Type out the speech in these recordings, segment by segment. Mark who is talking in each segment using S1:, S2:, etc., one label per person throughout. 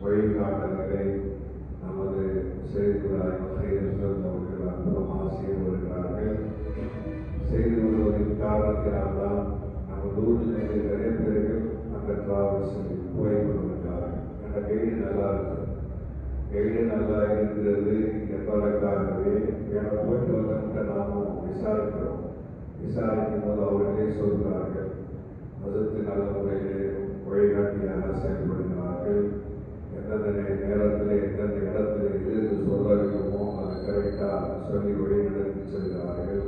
S1: வழிகாட்டல்களை நமது செய்திகளாய் அவர்கள் அற்புதமாக செய்து வருகிறார்கள். செய்து வருவதன் காரணத்தினால்தான் நமது ஊரில் நிறைய பேர்கள் அந்த டிராவல்ஸில் போய் கொண்டிருக்கிறார்கள். அந்த கைடு நல்லா இருக்குது, கைடு நல்லா இருக்கிறது என்பதற்காகவே போயிட்டு வந்த நாமும் விசாரிக்கிறோம். விசாரிக்கும் போது அவர்களே சொல்கிறார்கள், மதத்து நல்ல முறையிலே வழிகாட்டியாக செயல்படுகிறார்கள். எந்தெந்த நேரத்தில் எந்தெந்த இடத்துல எது சொல்ல வேண்டுமோ அதை கரெக்டாக சொல்லி வழிநடத்தி செல்கிறார்கள்.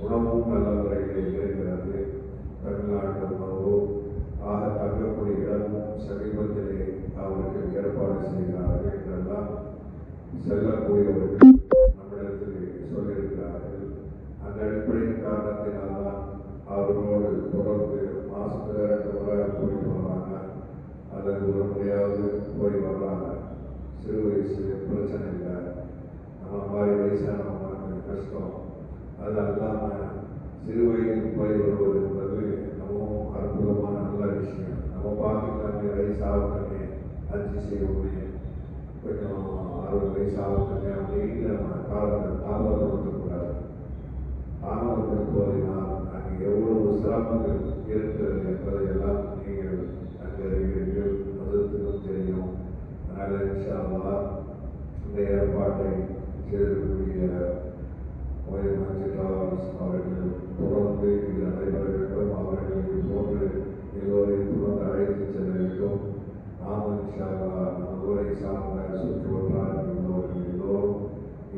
S1: உணவும் நல்ல முறையிலே இருக்கிறது. தமிழ்நாட்டு உணவு தங்கக்கூடிய இடமும் சமீபத்திலே அவர்கள் ஏற்பாடு செய்கிறார்கள் என்றெல்லாம் செல்லக்கூடியவர்கள் நம்மிடத்தில் சொல்லியிருக்கிறார்கள். அந்த அடிப்படையின் காரணத்தினால்தான் அவர்களோடு தொடர்ந்து மாதத்துக்கு 2 முறை போயிட்டு வர்றாங்க, அல்லது ஒரு முறையாவது போய் வர்றாங்க. சிறு வயசு பிரச்சனை இல்லை, நம்ம மாதிரி வயசானவங்க கஷ்டம். அது இல்லாமல் சிறு வயதில் போய் வருவது என்பது நமவும் அற்புதமான நல்ல விஷயம். நம்ம பார்த்துக்கலாமே, வயசாகணுமே அஞ்சு செய்யணுமே, கொஞ்சம் 60 வயசு ஆகணுமே அப்படின்னு நம்ம காலத்தை தாமதப்படுத்தக்கூடாது. தாமதப்படுத்துவதனால் அங்கே எவ்வளவு சிரமங்கள் இருக்கிறது என்பதை எல்லாம் நீங்கள் அங்கே அறிவீர்கள், மதத்துக்கும் தெரியும். அதனால் இன்ஷா அல்லாஹ் இந்த ஏற்பாட்டை செய்திருக்கக்கூடிய அவர்கள் தொடர்ந்து இது நடைபெற வேண்டும். அவர்கள் போன்று எல்லோரையும் தொடர்ந்து அழைத்து செல்ல வேண்டும். நாம் இன்ஷா அல்லாஹ் நம்ம ஊரை சார்ந்த சுற்று வட்டாரத்தில் உள்ளவர்கள் எல்லோரும்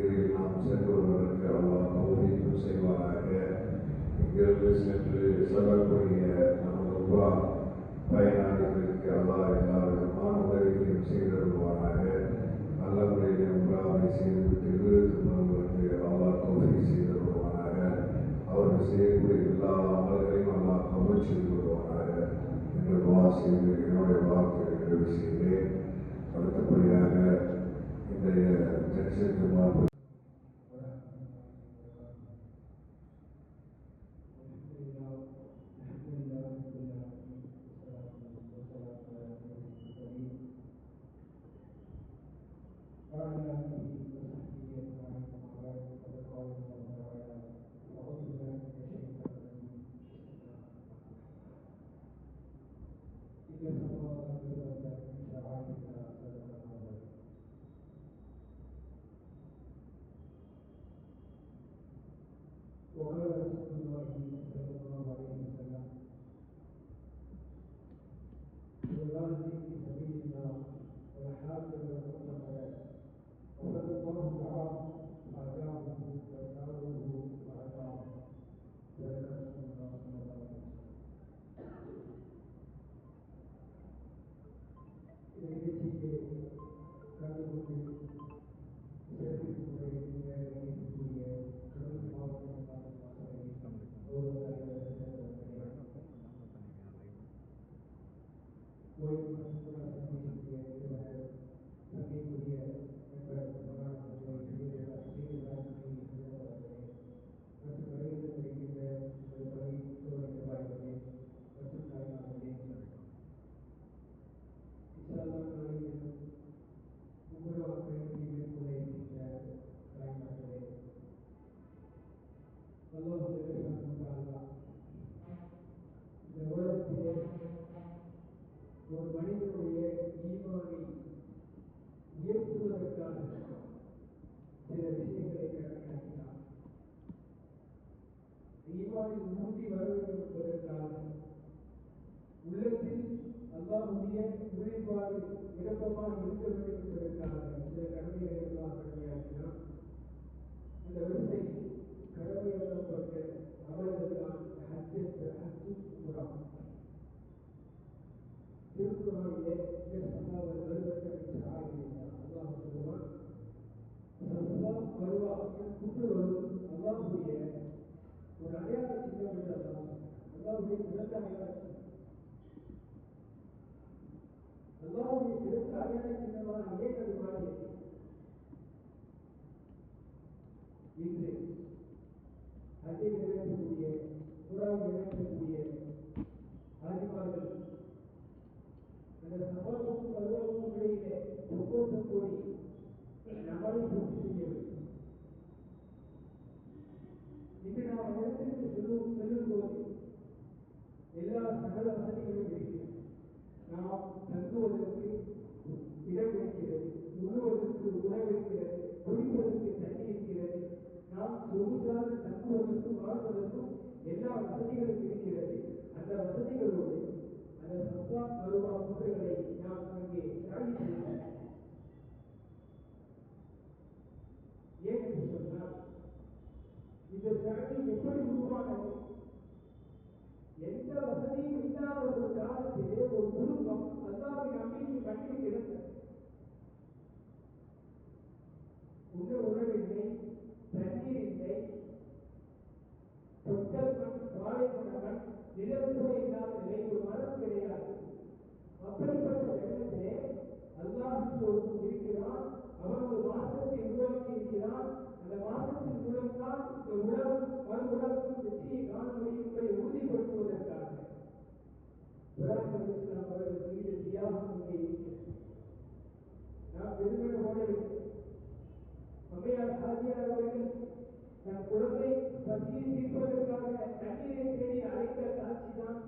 S1: இதில் நாம் சென்று வருவதற்கு அல்லாஹ் தௌஃபீக் செய்வாராக. இங்கிருந்து சென்று செல்லக்கூடிய நமது புறா பயனாளிகளுக்கு அல்லாஹ் எல்லா விதமான உதவிகளையும் செய்து வருவாராக. நல்ல முறையிலே உங்களாவை செய்துவிட்டு விருது வருவதற்கு அல்லாஹ் தௌஃபீக் செய்து வருவாராக. அவர்கள் செய்யக்கூடிய எல்லா அமல்களையும் அல்லாஹ் கபூல் செய்து வருவாராக என்று துஆ செய்து என்னுடைய வார்த்தையை நிறைவு செய்தேன். அடுத்தபடியாக இன்றைய ஜங்ஷன் ஜும்மா
S2: وقال رسول الله صلى الله عليه وسلم الغازي في سبيل الله والحافظ والمعتمر وفد الله العام آدابه وآدابه وآدابه ذلك رسول الله صلى الله عليه وسلم. இந்த நிகழ்ச்சிக்கு கலந்து கொண்டு சிறப்பிற்குரிய கடலூர் மாவட்ட ஒரு மனிதனுடைய ஈமானை உயர்த்துவதற்கான சில விஷயங்களை கடமையாக்கினார். ஈமானில் ஊட்டி வர வேண்டும் என்பதற்காக உள்ளத்தில் அல்லாஹ்வுடைய உழைப்பாடு நிரப்பமாக இருக்க வேண்டும் என்பதற்காக சில கடமைகளை எல்லாம் கடமையாக்கினார். இந்த வரிசையில் கடமையாக்கப்பட்ட அமல்கள் தான் ஹஜ் உம்ரா. திருக்குறானிலே அல்லாஹ் சொல்லுவான், சஃபா மர்வா கூட்டுவதும் அல்லாஹ்வுடைய ஒரு அடையாள சின்னம் என்று அல்லாஹ்வுடைய சிறந்த அடையாள சின்னம். அல்லாஹ்வுடைய சிறந்த அடையாள சின்னமாக ஏன் அது மாறியது? இன்று ஹஜ்ஜை நிறைவேற்றக்கூடிய உம்ராவை நிறைவேற்றக்கூடிய ஆதிமார்கள் அந்த சபாவுக்கும் பருவமும் இடையிலே எல்லா சகல வசதிகளும் இருக்கிறது. நாம் தங்குவதற்கு இடம் இருக்கிறது, உண்ணுவதற்கு உணவு இருக்கிறது, குடிப்பதற்கு தண்ணி இருக்கிறது. நாம் சொகுசாக தங்குவதற்கும் வாழ்வதற்கும் எல்லா வசதிகளும் இருக்கிறது. அந்த வசதிகளோடு அந்த சஃபா மருவா குன்றுகளை நாம் அங்கே சாய் செய்கிறோம். ஏன் என்று சொன்னால், இந்த சாய் எப்படி உருவானது? எந்த வசதியும் இல்லாத ஒரு காலத்திலே ஒரு குடும்பம் அல்லாஹ்வின் நம்பிக்கை மண்ணில் கிடந்தது. உண்ண உணவில்லை, தண்ணீர் இல்லை, தொட்டல் மண், பாலைவன மண், நிலம் கூட இல்லாத நிலை, ஒரு மரம் கிடையாது. அப்படிப்பட்ட இடத்திலே அல்லாஹ் ஒருவன் இருக்கிறான். அவன் ஒரு மார்க்கத்தை உருவாக்கி இருக்கிறான். அந்த மார்க்கத்தின் மூலம்தான் இந்த உலகம் மறு உலகம் வெற்றியை காண முடியும் என்பதை உறுதிப்படுத்துவதற்காக இப்ராஹிம் அலைஹிஸ்ஸலாம் அவர்கள் செய்த தியாகம் இங்கே இருக்கிறது. நாம் வெறுமனே ஓடவில்லை. அம்மையார் ஹாஜியார் அவர்கள் தன் குழந்தை பசியை தீர்ப்பதற்காக தண்ணீரை தேடி அழைத்த காட்சி தான்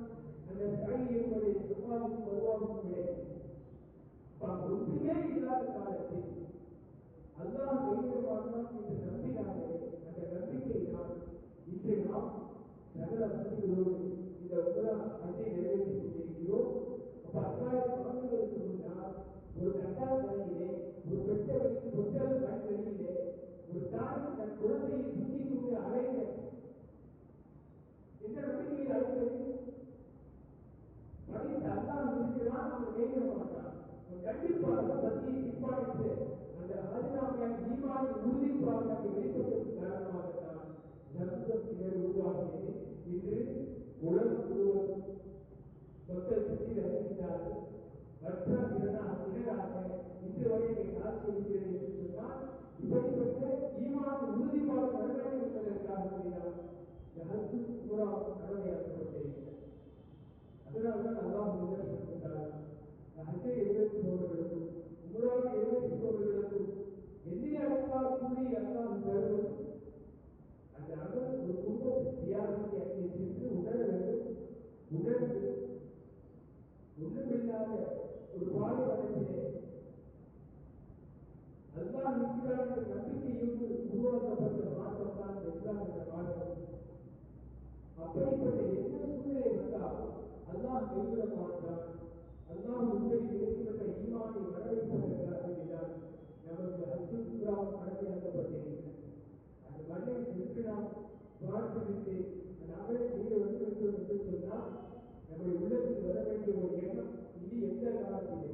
S2: அந்த சாய் என்பதை சும்மாவும் வருவாவும் கிடைக்கும். ஒன்றுமே இல்லாத காலத்தில் அல்லாஹ் கைவிட மாட்டான் என்று நம்பினார்களே, அந்த நம்பிக்கை தான் இன்று நாம் சகல வசதிகளோடு இந்த ஹஜ்ஜை நிறைவேற்றிக் கொண்டிருக்கிறோம். 10,000 ஆண்டுகளுக்கு முன்னால் ஒரு கட்டாமலையிலே, ஒரு தொட்டல் மண் வெளியிலே ஒரு தாய் தன் குழந்தையை தூக்கிக் கொண்டு அழைத்த எந்த நம்பிக்கையில் அழைத்தது? படித்த அல்லாஹ் இருக்கிறான், அவன் கைவிட மாட்டான், அவன் கண்டிப்பாக பசியை தீர்ப்பான். அந்த ஹாஜிராமியார் ஈமானின் உறுதிப்பாக அங்கே வெளிப்பட்டதற்கு காரணமாகத்தான் ஜம்சம் கிணறு உருவாகியது. இன்று உலகம் முழுவதும் மக்கள் சுற்றில் அறிவித்தார்கள். மற்ற கிணறாக இன்று வரை காட்சி இருக்கிறது என்று சொன்னால், இப்படிப்பட்ட ஈமானின் உறுதிப்பாக வர வேண்டும் என்பதற்காக வேண்டிதான் இந்த ஹஜ் உம்ரா கடமையாக்கப்பட்டிருக்கிறது. அதனால்தான் அல்லாஹ் நிதர்சனம் கொண்டார். ஹஜ்ஜை நிறைவேற்றுபவர்களுக்கும் உம்ராவை நிறைவேற்றுபவர்களுக்கும் எதிரி அடைந்தால் கூலி அல்லாஹ் தருவது. அந்த அமல் ஒரு குடும்பத்தின் தியாகத்தை அங்கே சென்று உணர வேண்டும். உணர்ந்து ஒன்றுமில்லாத ஒரு பாலைவனத்திலே அல்லாஹ் இருக்கிறான் என்ற நம்பிக்கையோடு உருவாக்கப்பட்ட மார்க்கம் தான் இஸ்லாம் என்ற மார்க்கம். அப்படிப்பட்ட எந்த சூழ்நிலை வந்தாலும் அல்லாஹ் கைவிட மாட்டான். அல்லாஹ் உதவி கிடைக்கும் என்ற ஈமானை வரவேற்பதற்காக வேண்டிதான் நமக்கு ஹஜ் உம்ராவும் கடமையாக்கப்பட்டிருக்கிறது. அந்த மண்ணை சென்று நாம் பார்த்துவிட்டு அந்த அமலை செய்ய வேண்டும் என்று சொன்னால், நம்முடைய உள்ளத்தில் வர வேண்டிய ஒரு எண்ணம், இனி எந்த காலத்திலே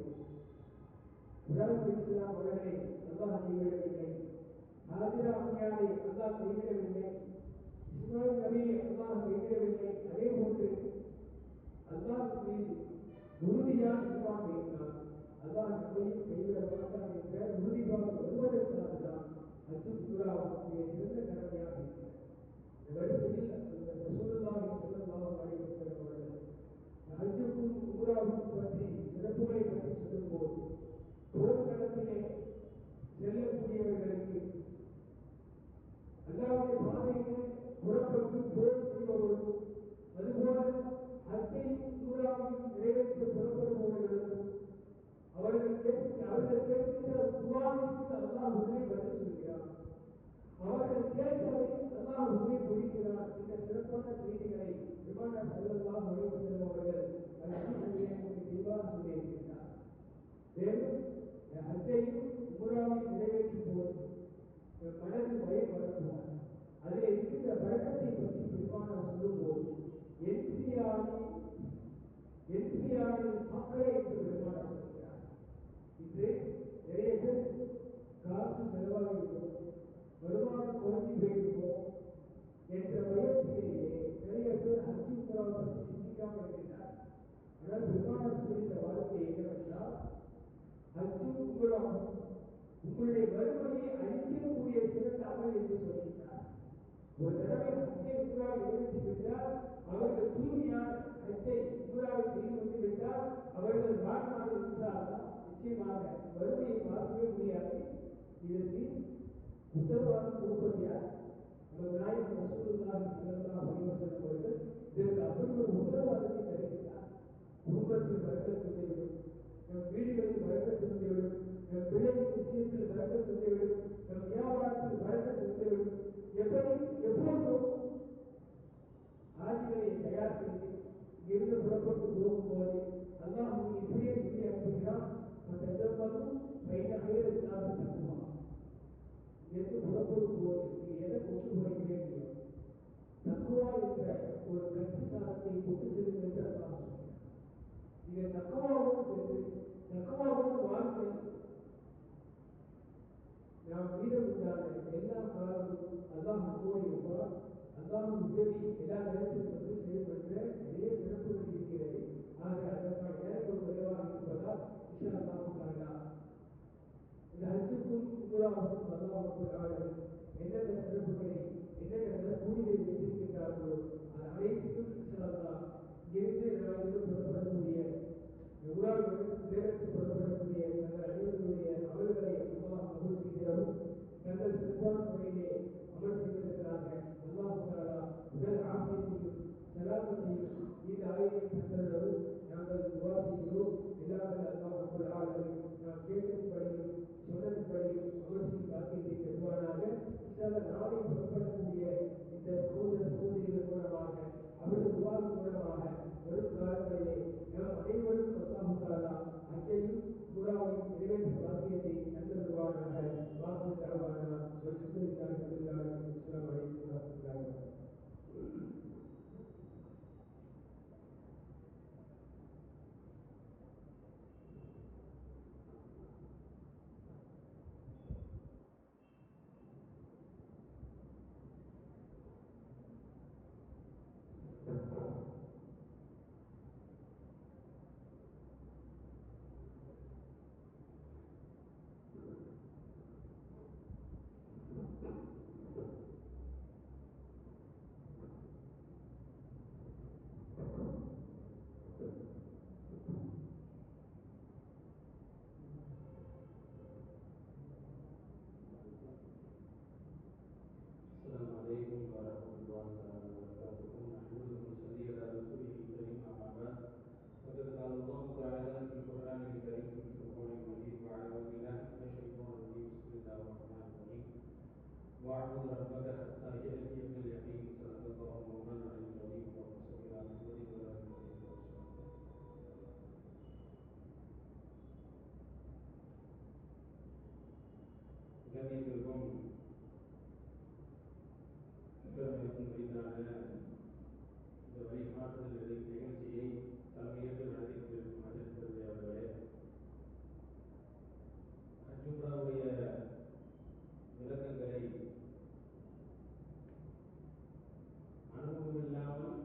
S2: இப்ராஹிம் அலைஹிஸ்ஸலாம் அவர்களை அல்லாஹ் கைவிடவில்லை, ஹாஜிரா அம்மையாரை அல்லாஹ் கைவிடவில்லை, இஸ்மாயில் நபியை அல்லாஹ் கைவிடவில்லை. அதே போன்று அல்லாஹ் மீது உறுதியான ஈமான் வைத்தார். அல்லாஹ் நம்மையும் கைவிட மாட்டான் என்ற உறுதிப்பாடு வருவதற்காக தான் ஹஜ் உம்ராவும் மிக சிறந்த கடமையாக இருக்கிறது. இந்த வரிசையில் ரசூலுல்லாஹி ஸல்லல்லாஹு அலைஹி வஸல்லம் அவர்கள் ஹஜ்ஜுக்கும் உம்ராவுக்கும் பற்றி சிறப்புகளை பற்றி சொல்லும்போது, போர்க்களத்திலே செல்லக்கூடியவர்களுக்கு அல்லாஹ்வுடைய பாதையிலே புறப்பட்டு போர் செய்பவர்களுக்கும், அதுபோல ஹஜ்ஜை உம்ராவையும் நிறைவேற்ற புறப்படுபவர்களுக்கும் அவர்கள் கேட்கின்ற துஆவிற்கு அல்லாஹ் உடனே பதில் சொல்கிறார். அவர்கள் கேட்பதை அல்லாஹ் உடனே கொடுக்கிறார். இந்த சிறப்பான செய்திகளை பெருமானார் ஸல்லல்லாஹு அலைஹி வஸல்லம் அவர்கள் தெளிவாக சொல்லியிருக்கிறார். மேலும் ஹஜ்ஜையும் உம்ராவையும் நிறைவேற்றும் போது மனதில் பயம் வரக்கூடாது. அதில் இருக்கின்ற பழக்கத்தை பற்றி பெருமானார் சொல்லும்போது, என்ட்ரியாளின் மக்களை என்று பெருமானார் சொல்கிறார். இன்று நிறைய பேர் காசு செலவாகிவிடும், வருமானம் குறைஞ்சி போயிருக்கும் என்ற பயத்திலேயே நிறைய பேர் ஹஜ் உம்ராவை பற்றி சிந்திக்காமல் இருக்கிறார். ஆனால் பெருமானார் சொல்லித்த வார்த்தை என்னவென்றால், ஹஜ் உம்ரா உங்களுடைய வறுமையை அழிக்கக்கூடிய சிறந்த அமல் என்று சொல்கிறார். ஒரு தடவை ஹஜ்ஜை உம்ராவை நிறைவேற்றி விட்டால், அவர்கள் தூய்மையான ஹஜ்ஜை உம்ராவை செய்து வந்து விட்டால், அவர்கள் வாழ்நாளில் இருந்தால் நிச்சயமாக வறுமையை பார்க்கவே முடியாது. இதற்கு உத்தரவாதம் கொடுப்பது யார்? நமது நாயகம் ரசூலுல்லாஹி ஸல்லல்லாஹு அலைஹி வஸல்லம் அவர்கள் இதற்கு அப்படி ஒரு உத்தரவாதத்தை தருகிறார். போகும்போது அல்லாஹ் இப்படியே சொல்லி அனுப்புகிறான். இங்கிருந்து புறப்படும் போது நீங்க எதை கொண்டு போறீங்களே இல்லையோ தக்குவா என்ற ஒரு கட்டு சாதத்தை கொண்டு செல்லுங்கள் என்று அல்லாஹ் சொல்கிறார். நீங்க தக்குவாவோடு சென்று தக்குவாவோடு வாழுங்கள். நாம் மீதம் உண்டான எல்லா காலமும் அல்லாஹ் நம்மோடு இருப்பான். அல்லாஹ் உதவி எல்லா நேரத்திலும் வந்து சேரும் என்ற நிறைய சிறப்புகள் இருக்கிறது. ஆக அதற்கான நேரங்கள் குறைவாக இருப்பதால் இன்ஷா அல்லாஹு தஆலா இந்த ஹஜ்ஜுக்கும் உம்ராவுக்கும் அல்லாஹ் ரப்பல் ஆலமீன் என்னென்ன சிறப்புகளை என்னென்ன நற்கூலிகளை வைத்திருக்கின்றார்களோ அது அனைத்தையும் இன்ஷா அல்லாஹ் இங்கிருந்து நாளை தினம் புறப்படக்கூடிய உம்ராவை நிறைவேற்ற புறப்படக்கூடிய தங்கள் அனைவருடைய அமல்களை அல்லாஹ் கபூல் செய்திடவும், தங்கள் சிறப்பான முறையிலே அமல் செய்வதற்காக அல்லாஹு தஆலா உடல் ஆஃபியத்தையும் சலாமத்தையும் இந்த ஆயுளையும் தந்தருளவும் நாங்கள் துஆ செய்கிறோம். எல்லாம் வல்ல அல்லாஹ் ரப்பல் ஆலமீன் நாம் கேட்டதின்படியும் சொன்னதின்படியும் அமல் செய்யும் பாக்கியத்தை தருவானாக. இன்ஷா அல்லாஹ் நாளை புறப்படக்கூடிய இந்த சகோதர சகோதரிகள் மூலமாக அவர்கள் துஆவின் மூலமாக வரும் காலங்களிலே நாம் அனைவருக்கும் அல்லாஹு தஆலா ஹஜ்ஜையும் உம்ராவையும் நிறைவேற்றும் பாக்கியத்தை தந்தருள்வானாக. வாஹிரு தஅவானா வல்ஹம்துலில்லாஹி ரப்பில் ஆலமீன். அஸ்ஸலாமு அலைக்கும் வரஹ்மத்துல்லாஹி வபரகாத்துஹு.
S3: السلام عليكم ورحمة الله تعالى وبركاته. نحمده ونصلي على رسوله الكريم أما بعد. فقد قال الله تعالى في القرآن الكريم في الفرقان المجيد وأعوذ بالله من الشيطان الرجيم. بسم الله الرحمن الرحيم. واعبد ربك حتى يأتيك اليقين. صدق الله مولانا العلي العظيم. اللهم صل على محمد وعلى آل محمد وسلم. கண்ணியத்திற்கும் பெருமைக்கும் உரித்தான இந்த வழிகாட்டுதல் நிகழ்ச்சியை தலைமையேற்று நடத்தி கொண்டிருக்கும் ஹஜ்ரத் பெருமை அவர்களே, ஹஜ் உம்ராவுடைய விளக்கங்களை அனுபவம் இல்லாமல்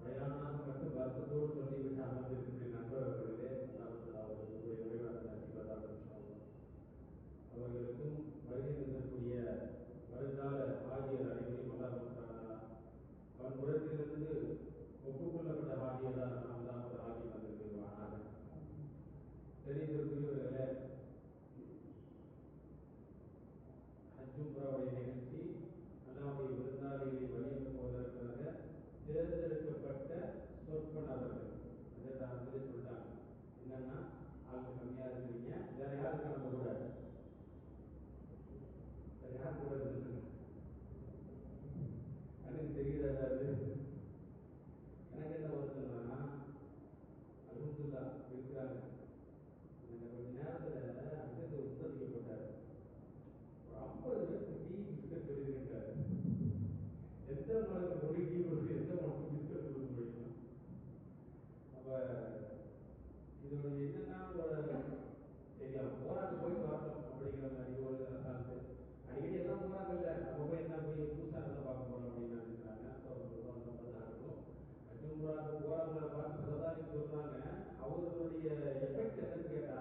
S3: பயானாக மட்டும் வருத்தத்தோடு சொல்லிவிட்டு அமர்ந்திருக்கின்ற நண்பர் அவர்களே, அவர்களுடைய நிறைவான அவர்களுக்கும் வருகை தந்திருக்கூடிய வருங்கால ஆகியர் அனைவரையும் அவன் புறத்திலிருந்து ஒப்புக்கொள்ளப்பட்ட ஆகியதான் அல்லாஹ் ஆகி வந்திருக்கிறானாக. தெரிந்திருக்கிறவர்களே, ஹஜ் உம்ராவுடைய நிகழ்ச்சி அல்லாஹ்வுடைய விருந்தாளிகளை வழியனுப்புவதற்காக தேர்ந்தெடுக்கப்பட்ட சொற்ப நபர்கள். அதை அவங்களே சொல்லிட்டாங்க. என்னன்னா, ஆளுக்கு கம்மியா இருக்கிறீங்க, வேற யாருக்கு நம்ம கூட யார் கூட இருக்குங்க எனக்கு தெரியுதா? எனக்கு என்ன வருத்தம்னா, அல்ஹம்துலில்லாஹ் இருக்கிறாங்க. கொஞ்ச நேரத்துல அங்கிருந்து உற்பத்தி போட்டார். ஒரு 50 பேருக்கு டீ பிஸ்கட் சொல்லியிருக்காரு. எந்த மனக்கு கொண்டு டீ கொடுத்து எந்த மனக்கு பிஸ்கட் கொடுக்க முடியும்? அப்ப இதோட என்னன்னா, ஒரு தெரியும் போராட்ட போயிட்டு வரட்டும் அப்படிங்கிற மாதிரி ஒரு காலத்து அடிக்கடி எல்லாம் போறாங்கல்ல, நம்ம போய் என்ன போய் புதுசா என்ன பார்க்க போறோம் அப்படின்னு நினைக்கிறாங்க. ஹஜ் உம்ராவுக்கு போறவங்களை பார்த்து பிரதானி சொல்றாங்க, அவர்களுடைய எஃபெக்ட் என்னன்னு கேட்டா,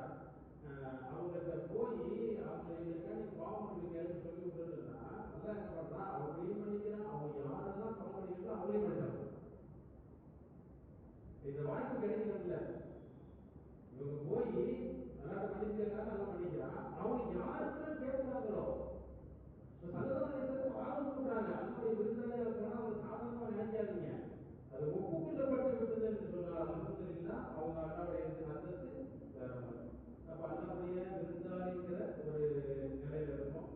S3: அவங்கள்ட்ட போய் அவங்க எங்களுக்காண்டி பாவம் பண்ணிருக்கேன்னு சொல்லி விட்டுருந்தா நல்லா என்ன பண்றான், அவங்களையும் பண்ணிக்கிறான். அவங்க யாரெல்லாம் பாவம் பண்ணிக்கிறோம் அவங்களையும் பண்ணிட்டாங்க. இந்த வாய்ப்பு கிடைக்கணும்ல. இவங்க போய் நல்லா மன்னிப்பு கேட்கறாங்க, நல்லா மன்னிக்கிறான். அவங்க யாருக்கெல்லாம் கேட்கிறாங்களோ சல்லல்லாஹு ஆர்வம் பண்றாங்க, அல்லாஹ்வுடைய விருந்தாளியா இருக்கிறாங்க, அவங்க சாதாரணமா நினைக்காதீங்க. அது ஒப்புக்கொள்ளப்பட்டு விட்டது என்று சொன்னால் அல்ஹம்துலில்லாஹ், அவங்க அல்லாஹ்வுடைய அந்தஸ்து வேற மாதிரி. அப்ப அல்லாஹ்வுடைய விருந்தாளிங்கிற ஒரு நிலையில இருக்கும்.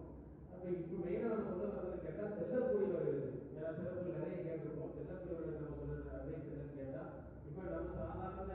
S3: அப்ப இப்ப மெயினா நம்ம சொல்ல வர்றதுன்னு கேட்டா, செல்லக்கூடியவர்களுக்கு ஏன்னா சிறப்புகள் நிறைய கேட்டிருக்கோம். செல்லக்கூடியவர்களுக்கு நம்ம சொல்ற அட்வைஸ் என்னன்னு கேட்டா, இப்ப நம்ம சாதாரண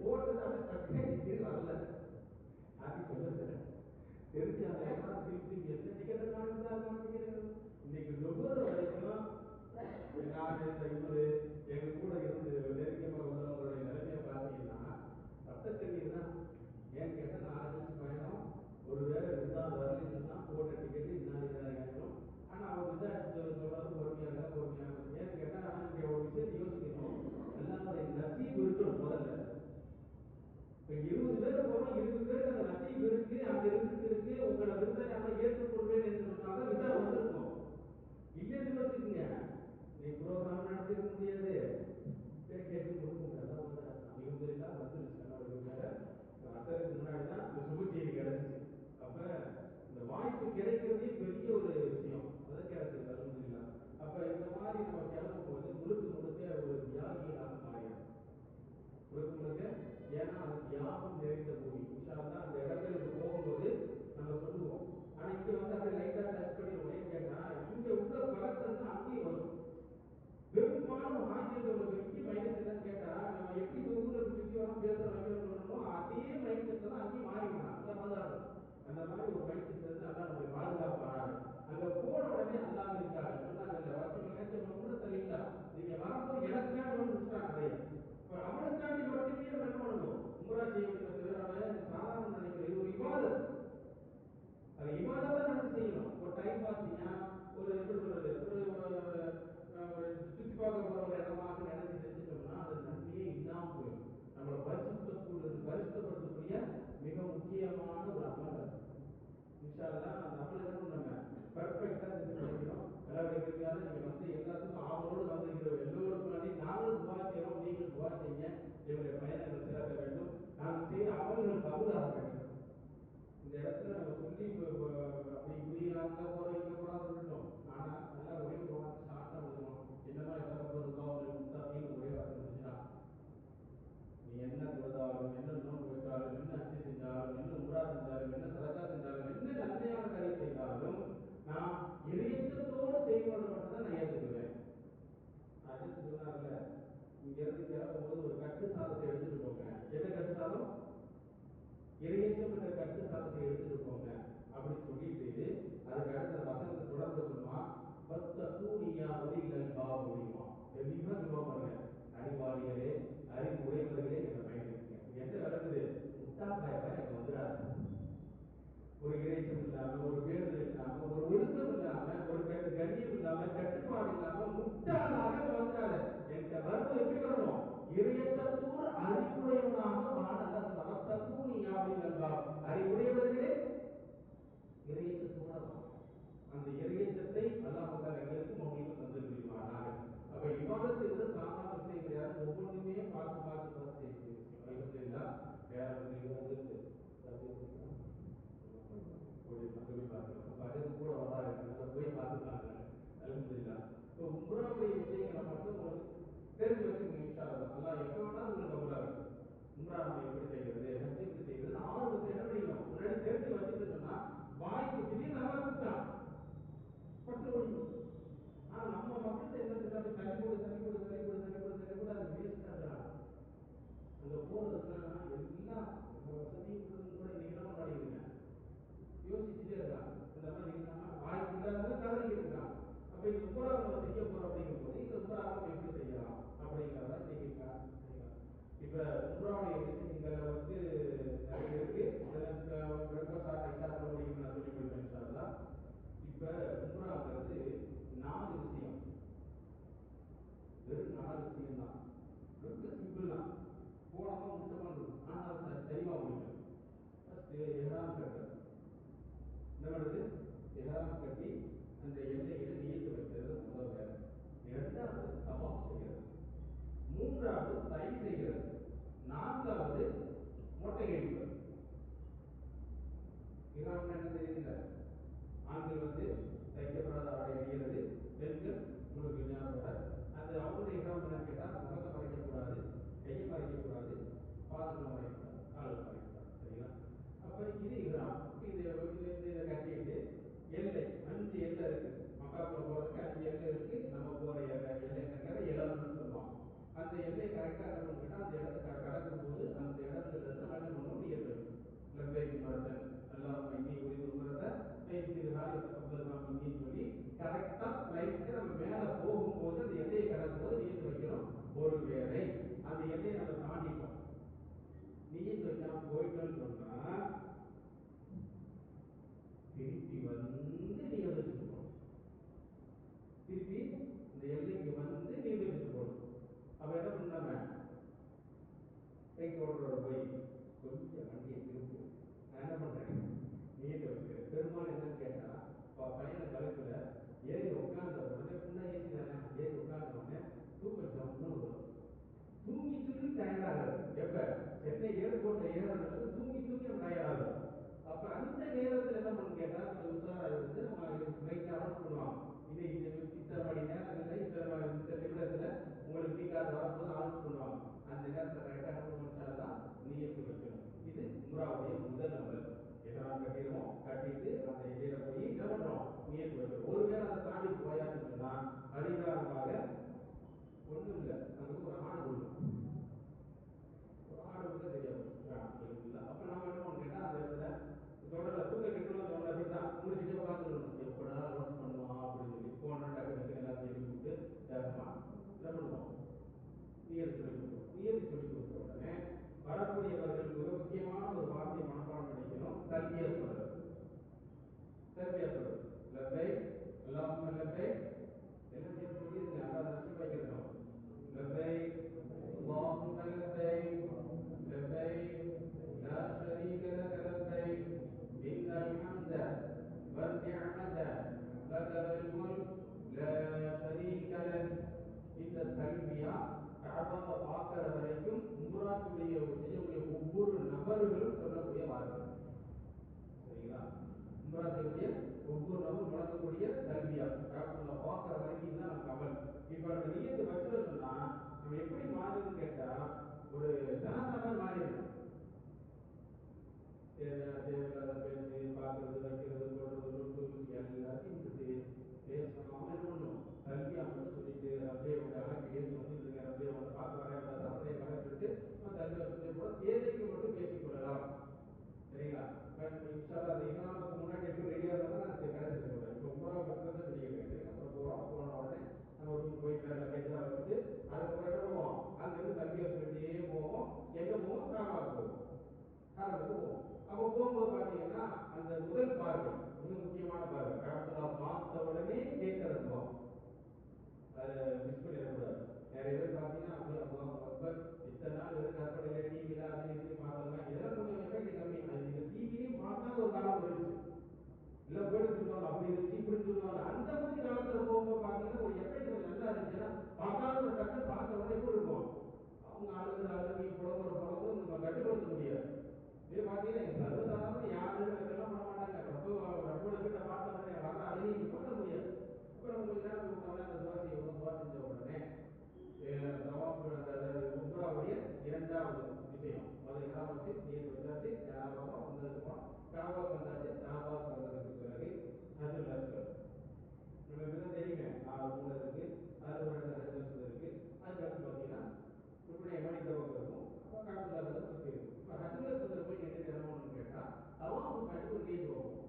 S3: போட்டது அப்படியே ஸ்டக் ஆகிடுச்சு, வரல. யார்ட்டையும் சொல்லல. தெரிஞ்சு அங்க எல்லாரும் திருப்பி என்ன டிக்கெட்டை காணும் சார், டிக்கெட் இன்னைக்கு நுகர்ற வரைக்கும் நானு இந்த இவரு எங்க கூட இருந்து நெருங்கிய வந்தவங்களுடைய நிலைமையை பார்த்தீங்கன்னா ரத்த கண்ணீர் தான். ஏன்னு கேட்டால் நாளை கழிச்சு பயணம், ஒருவேளை விசா வரலன்னு சொன்னால் போட்ட டிக்கெட்டு இன்னாலில்லாஹி ஆயிரும். ஆனால் அவர் விசாரிச்சவர் சொல்றாரு பொறுமையா இருங்க பொறுமையா இருங்க. ஏன்னு கேட்டால் இங்கே ஒரு விஷயத்தை யோசிக்கணும், அல்லாஹ்வுடைய நசீப் இருக்கணும் முதல்ல. இப்போ 20 பேர் போகிறோம், 20 பேருக்கு அந்த நசீப் இருக்கு, அந்த ரிசுக்கு இருக்கு, உங்களை விருந்தாளியாக ஏற்றுக்கொள்வேன் என்று சொன்னால்தான் விசா வந்திருக்கும். இல்லைன்னு வச்சுக்கோங்க, நீ ப்ரோக்ராம் நடத்திருக்க முடியாது, பேக்கேஜ் கொடுக்க முடியாது. அல்ஹம்துலில்லாஹ் வந்துருச்சு அல்லாஹ்வுடைய கிருபையால. அசருக்கு முன்னாடி தான் இந்த சுப செய்தி கிடைச்சிச்சு. அப்ப இந்த வாய்ப்பு கிடைக்கிறதே பெரிய ஒரு விஷயம், அது கிடைச்சது அல்ஹம்துலில்லாஹ். அப்ப இந்த மாதிரி நம்ம கிளம்பும் போது முழுக்க முழுக்க ஒரு தியாகிகளாக மாறிடும், முழுக்க முழுக்க. ஏன்னா அது தியாகம் நிறைந்த பூமி. இன்ஷா அல்லாஹ் அந்த இடங்களுக்கு போகும்போது நம்ம சொல்லுவோம். ஆனா இங்க வந்து அப்படியே லைட்டா டச் பண்ணிடுவோம். ஏன்னு கேட்டா இங்க உள்ள பழக்கம் தான் அங்கேயும் வரும். பெரும்பாலும் ஹாஜிகளுக்கு உள்ள பெரிய மைனஸ் என்னன்னு கேட்டா, நம்ம எப்படி இந்த ஊர்ல இப்படி சுத்தி வரோம் பேசுறோம் வைக்கிறோம் சொல்றோமோ அதே மைண்ட் செட்ல தான் அங்கேயும் மாறி விடுறான். நல்லா பாதுகாக்கணும். அந்த மாதிரி ஒரு மைண்ட் செட்ல இருந்து அல்லாஹ் நம்மளை பாதுகாப்பானாக. அங்க போன உடனே அல்லாஹ்விற்காக சொன்னாங்கல்ல, வசிமல் ஹஜ்ஜவல் உம்ரத்த லில்லாஹ், நீங்க வரும்போது எனக்காண்டி வந்து முடிச்சிட்டாங்க கதையை. இப்ப அவனுக்காண்டி மட்டுமே நம்ம என்ன பண்ணணும், உம்ரா செய்ய வேண்டுமே தவிர அவன் இது சாதாரண நினைக்கிறோம், இது ஒரு இபாதத். அதை இபாதத்தா நினைச்சு செய்யணும். ஒரு டைம் பாசிங்கா, ஒரு எப்படி சொல்றது, ஒரு சுத்தி பார்க்க போற ஒரு இடமாக நினைச்சு செஞ்சிட்டோம்னா அது நன்மையே இல்லாம போயிடும். நம்மளை பரிசுத்தப்படுத்தக்கூடிய மிக முக்கியமான ஒரு அமல் அது. இன்ஷா அல்லாஹ் அந்த அமல் என்ன பண்ண நம்ம பெர்ஃபெக்டா செஞ்சு முடிக்கிறோம். அல்லாஹ்வுடைய கிருபையால நீங்க வந்து எல்லாத்துக்கும் ஆவலோடு வந்திருக்கிற எல்லோருக்கும் வேண்டி நாங்களும் துவா செய்றோம், நீங்களும் துவா செய்யுங்க. எங்களுடைய பயணங்கள் சிறக்க வேண்டும், நாங்கள் செய்யற அமல்கள் கபூலாக வேண்டும். இந்த இடத்துல நம்ம சொல்லி அப்படி இப்படி அங்க போறோம் இங்க போறோம் அதை விட்டுட்டோம். ஆனா அல்லாஹ் ஒரே ஒரு வார்த்தை ஷார்ட்டா முடிச்சிருவான், இன்னமா யதகப்பருல்லாஹு மினல் முத்தகீன், ஒரே வார்த்தை முடிச்சுட்டான். நீ என்ன தொழுதாலும், என்ன நோன்பு வச்சாலும், என்ன ஹஜ் செஞ்சாலும், என்ன உம்ரா செஞ்சாலும், என்ன சதக்கா செஞ்சாலும், என்ன நன்மையான காரியம் செய்தாலும் நான் இறையச்சத்தோடு செய்பவனை மட்டும்தான் நான் ஏத்துக்குவேன். அஜத்து சொன்னார்ல, இங்க இருந்து கிளம்பும் போது ஒரு கட்டு சாதத்தை எடுத்துட்டு போங்க. எந்த கட்டு சாதம்? இறையச்சம் என்ற கட்டு சாதத்தை எடுத்துட்டு போங்க அப்படின்னு சொல்லிட்டு அதுக்கு அடுத்த வசனத்தை தொடர்ந்து சொல்லுவான், ஃபத்தகூனியா உலில் அல்பாப் அப்படிங்குவான். தெளிவா சொல்லுவான் பாருங்க, அறிவாளிகளே அறிவு உடையவர்களே என்னை பயன்படுத்துங்க. இது என்ன விளங்குது? முட்டா பயப்பா அங்க வந்துடாத. ஒரு இறைச்சம் இல்லாம, ஒரு பேணுதல் இல்லாம, ஒரு ஒழுக்கம் இல்லாம, ஒரு கண்ணியம் இல்லாம, கட்டுப்பாடு இல்லாம முட்டாளாக அங்க வந்துடாத. என்கிட்ட வரும்போது எப்படி வரணும்? இறையச்சத்தோடு அறிவுடையவனாக வான்னு அல்லாஹ் சொல்றான். வத்தகூனியா உலில் அல்பாப், அறிவுடையவர்களே இறையச்சத்தோட வாங்க. அந்த இறையச்சத்தை அல்லாஹ் தஆலா எங்களுக்கும் அவங்களுக்கும் தந்தல் புரிவானாக. அப்ப இபாதத் என்பது சாதாரண விஷயம் கிடையாது, ஒவ்வொன்றுமே பார்த்து பார்த்து பார்த்து செய்யக்கூடிய விஷயம். அல்ஹம்துலில்லாஹ். நேரம் தெளிவா வந்துருச்சு, அப்படியே போய்க்கலாம், ஓடிடலாம், அங்க போய் பார்த்துக்கலாம். அப்ப அஜத்து கூட வர்றாரு, அதனால போய் பார்த்துக்கலாம். நாங்க அல்ஹம்துலில்லாஹ். இப்போ உம்ராவுடைய விஷயங்களை மட்டும் உங்களுக்கு தெரிஞ்சு வச்சுக்கோங்க. இன்ஷா அல்லாஹ் அல்லாஹ் எப்ப வேணாலும் உங்களுக்கு கபூலாகட்டும். உம்ரா நம்ம எப்படி செய்யறது, ஹஜ் எப்படி செய்யறது, ஆர்வத்தை என்ன பண்ணிக்கணும், முன்னாடி தெரிஞ்சு வச்சுட்டு சொன்னா வாய்ப்பு திடீர்னு அல்லாஹ் கூப்பிட்டான், பட்டுன்னு ஓடிக்கணும். ஆனா நம்ம மக்கள்கிட்ட என்னன்னு சொன்னா அப்படி தள்ளி போட்டு தள்ளி போட்டு தள்ளி போட்டு தள்ளி போட்டு தள்ளி போட்டு அது வேஸ்ட் ஆகுறாங்க. அங்க போறதுக்கெல்லாம் எல்லாம் எல்லா வசதியும் இருந்தும் கூட இன்னைக்கு என்ன பண்ண மாட்டேங்குதுங்க, யோசிச்சுட்டே இருக்காங்க. அந்த மாதிரி இல்லாம வாய்ப்பு இல்லாதவங்க கதறிக்கிட்டு இருக்காங்க. அப்ப இந்த உம்ராவை நம்ம செய்ய போறோம் அப்படிங்கும் போது இந்த உம்ராவை நம்ம எப்படி செய்யலாம் அப்படிங்கறத இன்னைக்கு கிளாஸ் பண்ணிக்கலாம். இப்ப உம்ராவுடைய விஷயங்கள்ல வந்து நிறைய இருக்கு. அதெல்லாம் ரொம்ப ஷார்ட்டா இஷாக்குள்ள முடிக்கணும், நான் சொல்லி முடிப்பேன் இன்ஷா அல்லாஹ். இப்ப உம்ராங்கிறது 4 விஷயம், வெறும் 4 விஷயம் தான். ரொம்ப சிம்பிள் தான், போனோமா முடிச்சோமான்னு இருக்கும். ஆனா அதை தெளிவா முடிக்கணும். ஃபர்ஸ்ட் இஹ்ராம் கட்டுறது. என்ன பண்ணுறது? இஹ்ராம் கட்டி அந்த எல்லையில நியத்து வைக்கிறது முதல் வேலை. இரண்டாவது தவாப் செய்கிறது, மூன்றாவது சை செய்கிறது, நான்காவது மொட்டை அடிப்பது. இஹ்ராம்னா என்ன தெரியுதுல்ல? ஆண்கள் வந்து தைக்கப்படாத ஆடை அணிகிறது, பெண்கள் முழு பிஜாரோட. அந்த அவங்களுடைய இஹ்ராம் என்னன்னு கேட்டா முகத்தை மறைக்கக்கூடாது, கையை மறைக்கக்கூடாது, பாதங்களை மறைக்கக்கூடாது, கால்களை மறைக்கக்கூடாது. சரிங்களா? அப்ப இது இஹ்ராம். அப்ப இதை கட்டிட்டு எல்லை 5 எல்லை இருக்கு. மக்காக்குள்ள போறதுக்கு 5 எல்லை இருக்கு. நம்ம போற எல்லை என்னன்னு கேட்டா எலம்லுன்னு சொல்லுவாங்க. அந்த எல்லையை கரெக்டா என்ன பண்ணு கேட்டா அந்த இடத்த கடக்கும் போது அந்த நேரத்தில் கரெக்டாக என்ன பண்ணுவோம் இன்ஷா அல்லாஹ் நியத்து வைக்கணும். இது உம்ராவுடைய முதல் அமல். எஹ்ராம் கட்டிடுவோம், கட்டிட்டு அந்த எல்லையில போய் என்ன பண்றோம், நியத்து வைக்கிறோம். ஒருவேளை அதை தாண்டி போயாச்சுன்னு சொன்னா பரிகாரமாக ஒண்ணும் இல்லை, அங்க போய் ஒரு ஆடு கொடுங்க, ஒரு ஆடு கொடுக்க சரியா போச்சு வேணாம் இல்லை. அப்ப நம்ம என்ன பண்ணணும் கேட்டா அந்த இடத்துல தொடர்ல தூக்க கட்டுறோம்னு சொன்ன அப்படித்தான் முடிச்சுட்டு உட்காந்துருக்கணும், எப்படா லோன்ஸ் பண்ணுவான் அப்படின்னு சொல்லி போனோம். டக்கு டக்குன்னு எல்லாத்தையும் எழுதி விட்டு வேகமா என்ன பண்ணுவோம், நியத்து சொல்லி கொடுக்குறோம். நியத்து சொல்லி கொடுத்த உடனே வரக்கூடியவர்கள் மிக முக்கியமான ஒரு வார்த்தையை மனப்பாடம் பண்ணிக்கணும், தல்பியா சொல்றது. தல்பியா சொல்றது லப்பைக் அல்லாஹும்ம லப்பைக், எல்லாம் சேர்த்து சொல்லிருங்க, அல்லாஹ் நசீப் வைக்கிறோம். லப்பைக் அல்லாஹும்ம லப்பைக் லப்பைக் லா ஷரீக லக லப்பைக் இன்னல் ஹம்த வன் நிஅமத லக வல் முல்க் லா ஷரீக லக். இந்த தல்பியா கஅபாவை பார்க்கிற வரைக்கும் உம்ராக்குடைய செய்யக்கூடிய ஒவ்வொரு நபர்களும் சொல்லக்கூடிய வார்த்தை. சரிங்களா? உம்ரா செய்யக்கூடிய ஒவ்வொரு நபரும் வழங்கக்கூடிய தல்பியா கஅபத்துல்லா பார்க்கிற வரைக்கும் தான் நமக்கு அமல். இப்ப நம்ம நியத்து வச்சுட்டு சொன்னா நம்ம எப்படி மாறிடும் கேட்டா ஒரு ஜனாசா மாதிரி மாறிடும். தேவையான தேவையில்லாத பேச்சு, பார்க்கறது, வைக்கிறது, போடுறது, லொட்டு எல்லாத்தையும் விட்டுட்டு பேசாம என்ன பண்ணும், தல்பியா மட்டும் சொல்லிட்டு ரப்பே உடைய ஆக்கி ஏற்று வந்துட்டு இருக்கேன், ரப்பே உன்னை பார்க்க வரேன் அப்படின்னா ரப்பே வரேன்னு சொல்லிட்டு நம்ம தல்பியா சொல்லி போட தேவைக்கு மட்டும் பேசிக் கொள்ளலாம். சரிங்களா? இன்ஷால்லா அந்த இஹ்ராமுக்கு முன்னாடி எப்படி ரெடியா இருந்தாலும் நான் கடைசியில் சொல்றேன். இப்போ உம்ராவை பற்றி தான் சொல்லிக்கிட்டு இருக்கேன். சரிங்களா? அப்புறம் போறோம், போன உடனே நம்ம ரூம் போய் பேர் லக்கேஜ்லாம் வச்சுட்டு அதுக்கப்புறம் என்ன பண்ணுவோம், அங்கிருந்து தல்பியா சொல்லிட்டே போவோம். எங்க போவோம், காபாவுக்கு போவோம், ஹரமுக்கு போவோம். அப்போ போகும்போது பாத்தீங்கன்னா அந்த முதல் பார்வை மிக முக்கியமான பார்வை, கஅபத்துல்லா பார்த்த உடனே கேட்கிற துவா, அதை மிஸ் பண்ணிடக்கூடாது. நிறைய பேர் பார்த்தீங்கன்னா அப்படியே அல்லாஹ் அக்பர் இத்தனை நாள் வெறும் கற்பனையில டிவியில அதுல இதுலயும் பார்த்தவங்க இதெல்லாம் கொஞ்சம் எஃபெக்ட் கம்மி. அது நீங்க டிவிலையும் பார்க்காத ஒரு காலம் போயிடுச்சு. எல்லாம் போயிட்டு சொல்லுவாங்க அப்படி இருந்துச்சு இப்படின்னு சொல்லுவாங்க. அந்த மாதிரி காலத்துல போகும்போது பாத்தீங்கன்னா ஒரு எஃபெக்ட் கொஞ்சம் நல்லா இருந்துச்சு. ஏன்னா பார்க்காதவங்க டக்குன்னு பார்த்த உடனே எப்படி இருக்கும், அவங்க அழுகிற அழுகையும் புலம்புற புலம்பும் நம்ம கட்டுப்படுத்த முடியாது. இதே பார்த்தீங்கன்னா சர்வசாதாரண யாருன்னு வெக்கெல்லாம் பட மாட்டாங்க. ரப்போட வீட்டை பார்த்த உடனே வர்ற அழுகையை நிப்பாட்ட முடியாது. அப்ப நம்ம கொஞ்ச நேரம் போய் விட்டோம்னா அந்த துவா செய்வோம். துவா செஞ்ச உடனே தவாஃப் அந்த உம்ராவுடைய இரண்டாவது விஷயம், முதல் இஹ்ராம் வச்சு நியத் வச்சாச்சு, நேரா வர்றோம், வந்ததுக்கப்புறம் காபாவுக்கு வந்தாச்சு. காபாவுக்கு வந்ததுக்கு பிறகு ஹஜ்ருல் அஸ்வத் நமக்கு தான் தெரியுமே, 6 மூலை இருக்கு, அதுல ஒரு இடத்துல ஹஜ்ருல் அஸ்வத் இருக்கு. அதுக்கு அடுத்து பார்த்தீங்கன்னா ருக்னே யமானி இந்த பக்கம் இருக்கும், அப்புறம் கஅபத்துல்லா வந்து சுற்றி இருக்கும். இப்போ ஹஜ்ருல் அஸ்வத்ல போய் நின்றுட்டு என்ன பண்ணணும்னு கேட்டா தவாஃபுக்காண்டி ஒரு நியத் வைப்போம்.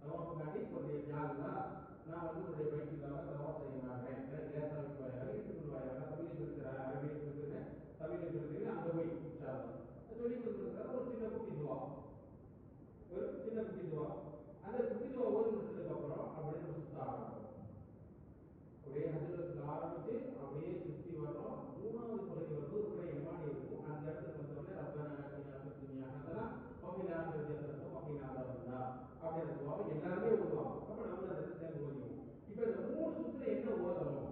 S3: தவாஃபுக்காண்டி ஒரு நியத், யா அல்லாஹ் நான் வந்து உன்னுடைய பைத்துல்லாவை தவாஃப் செய்ய நாடுறேன், எனக்கு லேசாக வைக்குவாயாக, ஏற்றுக்கொள்வாயாக. தமிழையும் சொல்லித்தரேன், அரபிலையும் சொல்லித்தருவேன், தமிழையும் சொல்லித்தருவேன். அங்கே போய் இன்ஷா அல்லாஹ் சொல்லிக் கொடுக்கறதுக்காக ஒரு சின்ன குட்டி துவா, ஒரு சின்ன குட்டி துவா. அந்த குட்டி துவா ஓதி முடிச்சதுக்கு அப்புறம் அப்படியே நம்ம சுத்த ஆரம்பிப்போம். அப்படியே ஹஜ்ருல் அஸ்வத் ஆரம்பிச்சு அப்படியே சுத்தி வர்றோம். மூணாவது பகுதி வரும்போது ருக்னே யமானி இருக்கும். அந்த இடத்துக்கு வந்தோடனே ரப்பனா ஆத்தினா ஃபித் துன்யா ஹஸனா வ ஃபில் ஆখিরাতি ஹஸனத்தன் வ கினா அஸாபன்னார் அப்படி அந்த துவாவை எல்லாருமே ஓதுவாங்க. அப்ப நம்மளும் அந்த இடத்துல சேர்ந்து ஓதிக்குவோம். இப்போ இந்த 3 சுத்துல என்ன ஓதணும்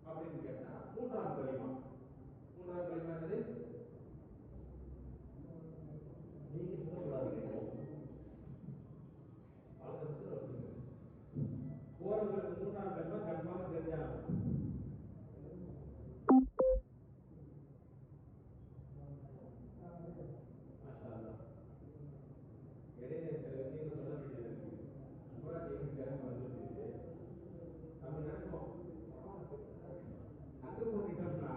S3: அப்படின்னு கேட்டா மூன்றாம் கலிமா. மூன்றாம் கலிமா என்னது, நீங்க சொல்லக்கூடாதுங்க, பழக்க பசங்க வச்சுங்க. போறவங்களுக்கு மூன்றாம் கலிமா கன்ஃபார்மா தெரிஞ்சாகணும். மாஷா அல்லாஹ். இடையில சில விஷயங்கள் சொல்ல வேண்டியது இருக்கு. உம்ரா செய்யணும் கிளம்பி வந்துட்டு நம்ம நினைப்போம் அங்க போட்டுட்டோம்னா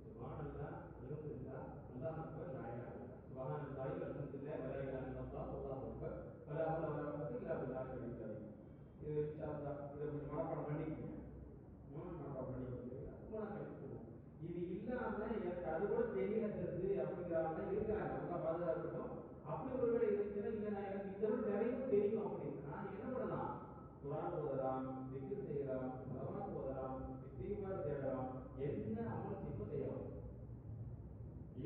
S3: சுப்ஹானல்லாஹ் அல்ஹம்துலில்லாஹ் அல்லாஹ் அக்பர் லா இலாஹா இல்லல்லாஹ் சுப்ஹானல்லாஹி வல்ஹம்துலில்லாஹி வலா இலாஹா இல்லல்லாஹ் வல்லாஹு அக்பர் வலா ஹவ்ல வலா குவத்த இல்லா பில்லாஹில் அலிய்யில் அஸீம். இது இன்ஷா அல்லாஹ் இதை கொஞ்சம் மனப்பாடம் பண்ணிக்கங்க. மனப்பாடம் பண்ணிக்கோங்க. சரிங்களா? 3 கலிமா சொல்லுவோம். இது இல்லாம எனக்கு அது கூட தெரியல தெரிஞ்சு அப்படிங்கிற ஆள்லாம் இருக்கிறாங்க. அல்லாஹ் பாதுகாக்கட்டும். அப்படி ஒருவேளை இருந்துச்சுன்னா இல்ல நான் எனக்கு இதை விட நிறைய தெரியும் அப்படின்னா நீங்க என்ன பண்ணலாம், குர்ஆன் ஓதலாம், திக்ர் செய்யலாம், ஸலவாத் ஓதலாம், இஸ்திக்பார் தேடலாம், என்ன அமல் செய்யணுமோ செய்யலாம்.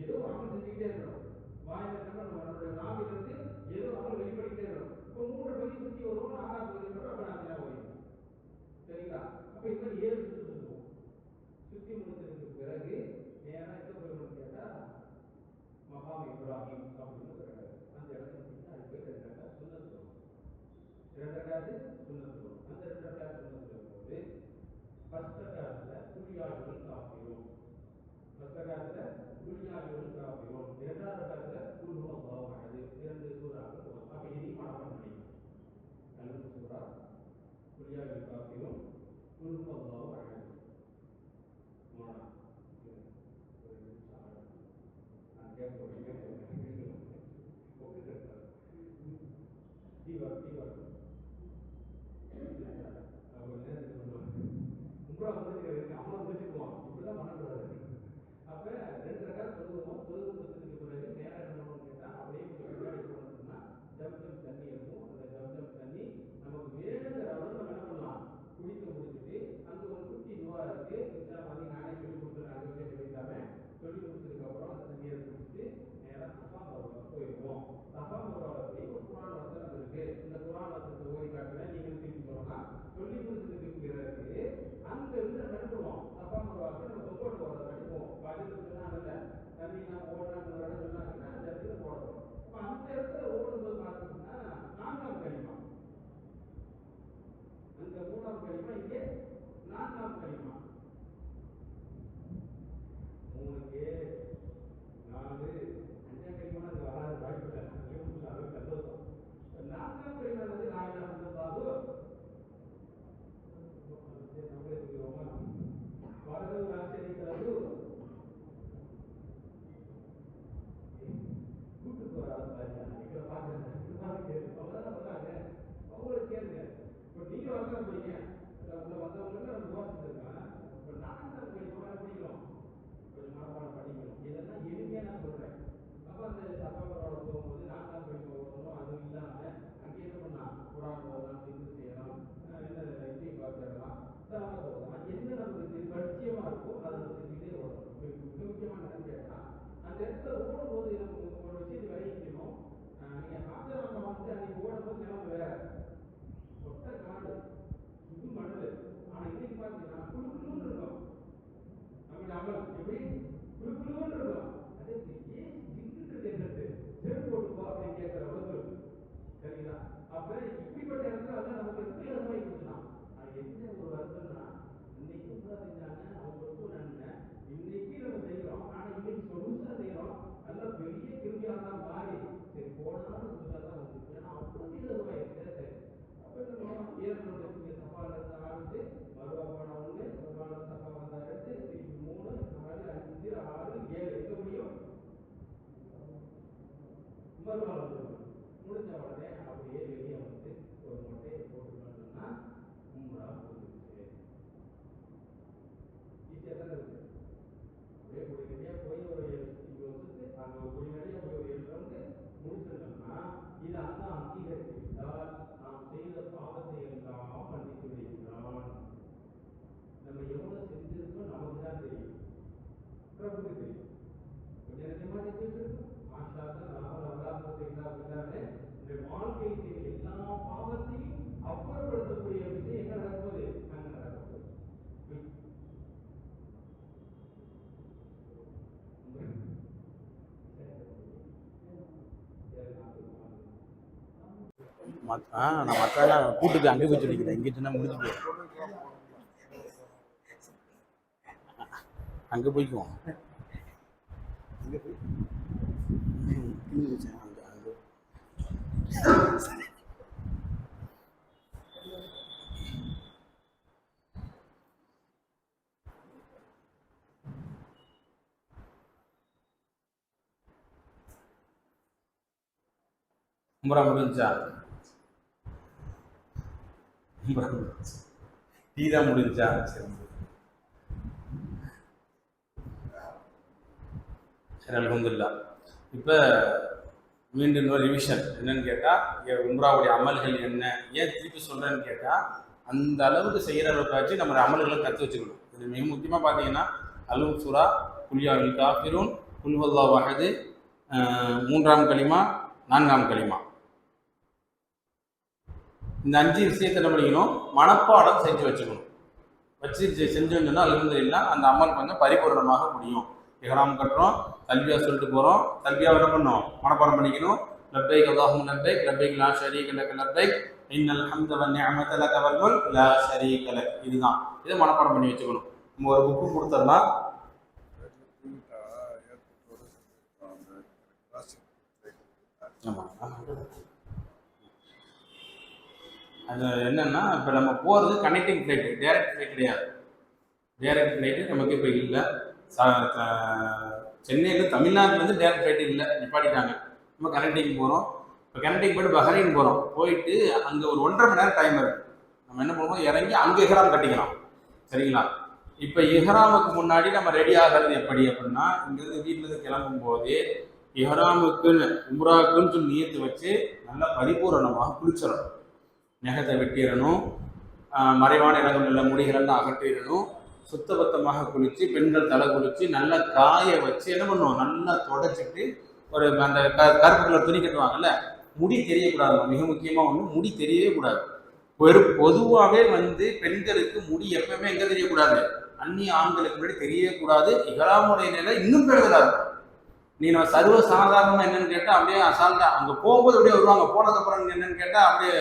S3: ஏதோ ஒரு அமல் செஞ்சுக்கிட்டே இருக்கணும். வாயில என்ன பண்ணணும், நம்மளுடைய நாவிலிருந்து ஏதோ ஒரு அமல் வெளிப்பட்டுக்கிட்டே இருக்கணும். இப்போ 3 பகுதி சுத்தி வருவோம், 4வது பகுதியில் மட்டும் ரப்பனா ஆத்தினா ஓதிடுவோம். சரிங்களா? அப்ப இது மாதிரி 7 சுத்து சுத்துவோம். சுத்தி முடிச்சதுக்கு பிறகு நேரா எங்க போயிடணும்னு கேட்டா மகாம் இப்ராஹிம் அப்படின்னு ஒரு இடம் இருக்கு. அந்த இடத்துக்கு பின்னாடி போய் 2 ரக்காத் சுன்னத் சொல்லணும். 2 ரக்காத் சுன்னத் சொல்லணும். அந்த 2 ரக்காத் சுன்னத் சொல்லும்போது ஃபர்ஸ்ட் ரக்காத்துல குல் யா அய்யுஹல் காஃபிரூன் ஃபர்ஸ்ட் ரக்காத்துல குல்யா அய்யுல் காஃபிரூன், இரண்டாவது ரக்காத்துல குல் ஹுவல்லாஹு அஹத், 2 சூறாக்கள் ஓதும். அப்ப இதையும் மனப்பாடம் பண்ணிக்கணும். அல் சூரா, குல்யா அய்யுல் காஃபிரூன், குல் ஹுவல்லாஹு அஹத். மோனா ஒரு நிமிஷம் நான் கேட்போம். தீவர் அவங்க நேரத்துக்கு பண்ணுவாங்க. உம்ரா முடிச்சுக்கிறதுக்கு அவனை முடிச்சுக்குவான். இப்படிதான் பண்ணக்கூடாது. அப்ப 2 ரக்காத் தொழுவோம். தொழுது முடிச்சதுக்கு பிறகு நேரம் என்ன பண்ணணும்னு கேட்டா, அப்படியே கொஞ்சம் பின்னாடி போனோம்னா ஜம்ஜம் தண்ணி இருக்கும். அந்த ஜம்ஜம் தண்ணி நமக்கு வேணுங்கிற அளவு நம்ம என்ன பண்ணலாம், குடித்து முடிச்சுட்டு அந்த ஒரு குட்டி துவா இருக்கு. அதை நானே சொல்லி கொடுத்துருக்கேன். அந்த விஷயம் சொல்லிட்டாம சொல்லி கொடுத்ததுக்கு அப்புறம் அந்த தண்ணியை குடிச்சிட்டு நேராக சஃபா மர்வாவுக்கு போயிடுவோம். சஃபா மர்வாவில் போய் ஒரு குர்ஆன் வசனம் இருக்கு. இந்த குர்ஆன் வசனத்தை ஓதி காட்டுவேன், நீங்கள் திருப்பி சொல்லலாம். சொல்லி கொடுத்ததுக்கு பிறகு அங்க இருந்து நம்ம என்ன பண்ணுவோம், சஃபா மர்வாவுக்கு நம்ம தொங்கோட்டு போறதை படிப்போம். பாதிப்பு சொன்னாங்கல்ல, தண்ணி நம்ம ஓடுறாங்க சொன்னாங்கன்னா அந்த இடத்துல போடணும். அப்ப அந்த இடத்துல ஓடும்போது பார்த்தோம்னா 4ஆம் கலிமா, அந்த 3ஆம் கலிமா, இங்கே 4ஆம் கலிமா. 3க்கு 4, 5ஆம் கலிமா அது வராது, வாய்ப்பு இல்லை. அது சந்தோஷம். 4ஆம் கலிமா வந்து லா இலாஹ இல்லல்லாஹ் நம்மளே சொல்லுவோமா, வஹ்தஹு லா ஷரீக லஹு. கூட்டுக்கு வராத பாருங்க, எங்களை பார்க்குறேன் அவங்கதான் வர்றாங்க, அவங்களுக்கு கேளுங்க. இப்போ நீங்க வரலாம் போறீங்க, வந்தவங்களுக்கு நம்ம துவா செஞ்சிருக்கோம். இப்போ 4ஆம் கலிமா என்ன படிக்கிறோம், கொஞ்சம் மனப்பாடம் பண்ணிக்கணும். இதெல்லாம் எளிமையாக நான் சொல்றேன். அப்ப அந்த சஃபா மர்வால போகும்போது 4ஆம் கலிமா ஓடணும். அதுவும் இல்லாம அங்கே என்ன பண்ணலாம், குர்ஆன் ஓதலாம், திக்ர் செய்யலாம், என்ன இசை பார்த்துடலாம், சலாமத் ஓதலாம். என்ன நமக்கு பரிச்சயமா இருக்கோ அதை நம்ம செஞ்சுட்டே ஓடணும். மிக முக்கியமான என்னன்னு கேட்டா, அந்த இடத்துல ஓடும்போது நம்ம ஒரு விஷயத்தை விளைவிக்கணும். நீங்க ஹாஜராமா வந்து அன்னைக்கு ஓடும்போது நிலைமை வேற, ஒட்ட காடு இது மணல். ஆனா இன்னைக்கு பாத்தீங்கன்னா குழுக்குழுன்னு இருக்கும். நம்மளுடைய அமல் எப்படி குழுக்குழுன்னு இருக்கும். அதே ஏன் ஜிங்கிட்டு இருக்கு, செருப்பு போட்டுப்போ அப்படின்னு கேட்கிற அளவுக்கு இருக்கு. சரிங்களா? அப்ப இப்படிப்பட்ட இடத்துல வந்து நமக்கு எப்படி இலகுவாய் கொடுக்கலாம். அது என்ன ஒரு வருத்தம்னா, இன்னைக்கு உங்களா செஞ்சாங்க, அவங்களுக்கும் நன்மை. இன்னைக்கு நம்ம செய்யறோம், ஆனா இன்னைக்கு சொலுசா செய்யறோம். நல்ல பெரிய கிருமியா தான் மாறி சரி போனாலும் புதுசா தான் வந்து, ஏன்னா அவ்வளவு இலகுவாயிருக்கு. சரி அப்ப நம்ம ஏறணும். சஃபால இருந்து ஆரம்பிச்சு மர்வா போன 1, மர்வால சஃபா வந்தா 2, திருப்பி 3, 4, 5, 6, 7 எங்க முடியும், மர்வால வந்துடும். முடிஞ்ச உடனே அப்படியே வெளியே வந்து ஒரு மொட்டையை போட்டுக்கணும்னு சொன்னா உம்ரா முடிஞ்சிருச்சு. ஈஸியா தானே இருக்கு. அப்படியே குடிநடியா போய் ஒரு 20 வருஷத்துக்கு அங்க ஒரு குடிநடியா போய் ஒரு 7 ரவுண்டு முடிச்சிருந்தோம்னா இது அந்த அங்கீகரித்து விட்டால் நாம் செய்த பாவத்தை எல்லாம் மன்னித்து விடுகிறான். நம்ம எவ்வளவு செஞ்சிருக்கோம் நமக்கு தான் தெரியும், பிரபுக்கு தெரியும். கொஞ்சம் நிஜமா செஞ்சு வச்சிருக்கோம். மாஷா அல்லாஹ் அல்லாஹ்வுக்கு இல்லாம இந்த வாழ்க்கையில் செய்த எல்லா பாவத்தையும் அப்புறப்படுத்தக்கூடிய விஷயம் எங்க நடக்கும்போது அங்க நடக்கும்போது
S4: நான் மற்றெல்லாம் கூட்டுக்கு அங்கே போய் சொல்லிக்கிறேன். இங்கே சொன்னால் முடிச்சுட்டு அங்கே போய்க்குவோம். உம்ரா முடிஞ்சா, டீ தான் முடிஞ்சா. சரி அல்ஹம்துலில்லாஹ். இப்போ மீண்டும் இன்னொரு ரிவிஷன் என்னன்னு கேட்டால், உம்ராவுடைய அமல்கள் என்ன, ஏன் திருப்பி சொல்கிறேன்னு கேட்டால், அந்த அளவுக்கு செய்கிற அளவுக்காச்சு நம்ம அமல்களை கற்று வச்சுக்கணும். இது மிக முக்கியமாக பார்த்தீங்கன்னா அல் சூரா, குல் யா அய்யுல் காஃபிரூன், குல் ஹுவல்லாஹு அஹத், 3ஆம் கலிமா, 4ஆம் கலிமா, இந்த 5 விஷயத்தை என்ன பண்ணிக்கணும், மனப்பாடம் செஞ்சு வச்சுக்கணும். செஞ்சோம்னா அல்ஹம்துலில்லாஹ் அந்த அமல் கொஞ்சம் பரிபூர்ணமாக முடியும். இஹ்ராம் கட்டுறோம், தல்பியா சொல்லிட்டு போகிறோம், தல்பியா என்ன பண்ணணும், மனப்பாடம் பண்ணிக்கணும். லப்பைக் அல்லாஹும்ம லப்பைக், லப்பைக் லா ஷரீக லக லப்பைக், இன்னல் ஹம்த வன் நிஅமத லக வல் முல்க் லா ஷரீக லக். இதுதான், இதை மனப்பாடம் பண்ணி வச்சுக்கணும். நம்ம ஒரு புக்கு கொடுத்துடலாம். ஆமாம். அது என்னன்னா, இப்போ நம்ம போகிறது கனெக்டிங் ஃப்ளைட்டு, டேரக்ட் ஃப்ளைட் கிடையாது. டேரக்ட் ஃப்ளைட்டு நமக்கு இப்போ இல்லை. சென்னையில் தமிழ்நாட்டிலேருந்து டேரக்ட் ஃப்ளைட்டு இல்லை, நிப்பாட்டிட்டாங்க. நம்ம கனெக்டிங் போகிறோம். இப்போ கனெக்டிங் போய்ட்டு பஹ்ரைன் போகிறோம். போயிட்டு அங்கே ஒரு 1.5 மணி நேரம் டைம் இருக்குது. நம்ம என்ன பண்ணுவோம், இறங்கி அங்கே இஹ்ராம் கட்டிக்கலாம். சரிங்களா? இப்போ இஹ்ராமுக்கு முன்னாடி நம்ம ரெடி ஆகிறது எப்படி அப்படின்னா, இங்கேருந்து வீட்டிலேருந்து கிளம்பும் போதே இஹ்ராமுக்குன்னு உம்ராக்குன்னு சொல்லி நியத்து வச்சு நல்லா பரிபூரணமாக குளிச்சிடணும். நெகத்தை வெட்டிடணும், மறைவான இடங்களில் முடிகளெல்லாம் அகற்றிடணும், சுத்தபத்தமாக குளித்து பெண்கள் தலை குளித்து நல்லா காய வச்சு என்ன பண்ணுவோம், நல்லா தொடச்சிட்டு ஒரு அந்த கருப்பு கலர் துணி கட்டுவாங்கல்ல, முடி தெரியக்கூடாது. மிக முக்கியமாக ஒன்று, முடி தெரியவே கூடாது. பொதுவாகவே பெண்களுக்கு முடி எப்பவுமே எங்கே தெரியக்கூடாது, அந்நிய ஆண்களுக்கு முன்னாடி தெரியவே கூடாது. இஹ்ராமுடைய நிலை இன்னும் பெறுதலாக இருக்கும். நீ நம்ம சர்வ சாதாரணமாக என்னன்னு கேட்டால் அப்படியே அசால்ட்டா அங்கே போகும்போது அப்படியே வருவாங்க, போனதுக்கப்புறம் என்னன்னு கேட்டால் அப்படியே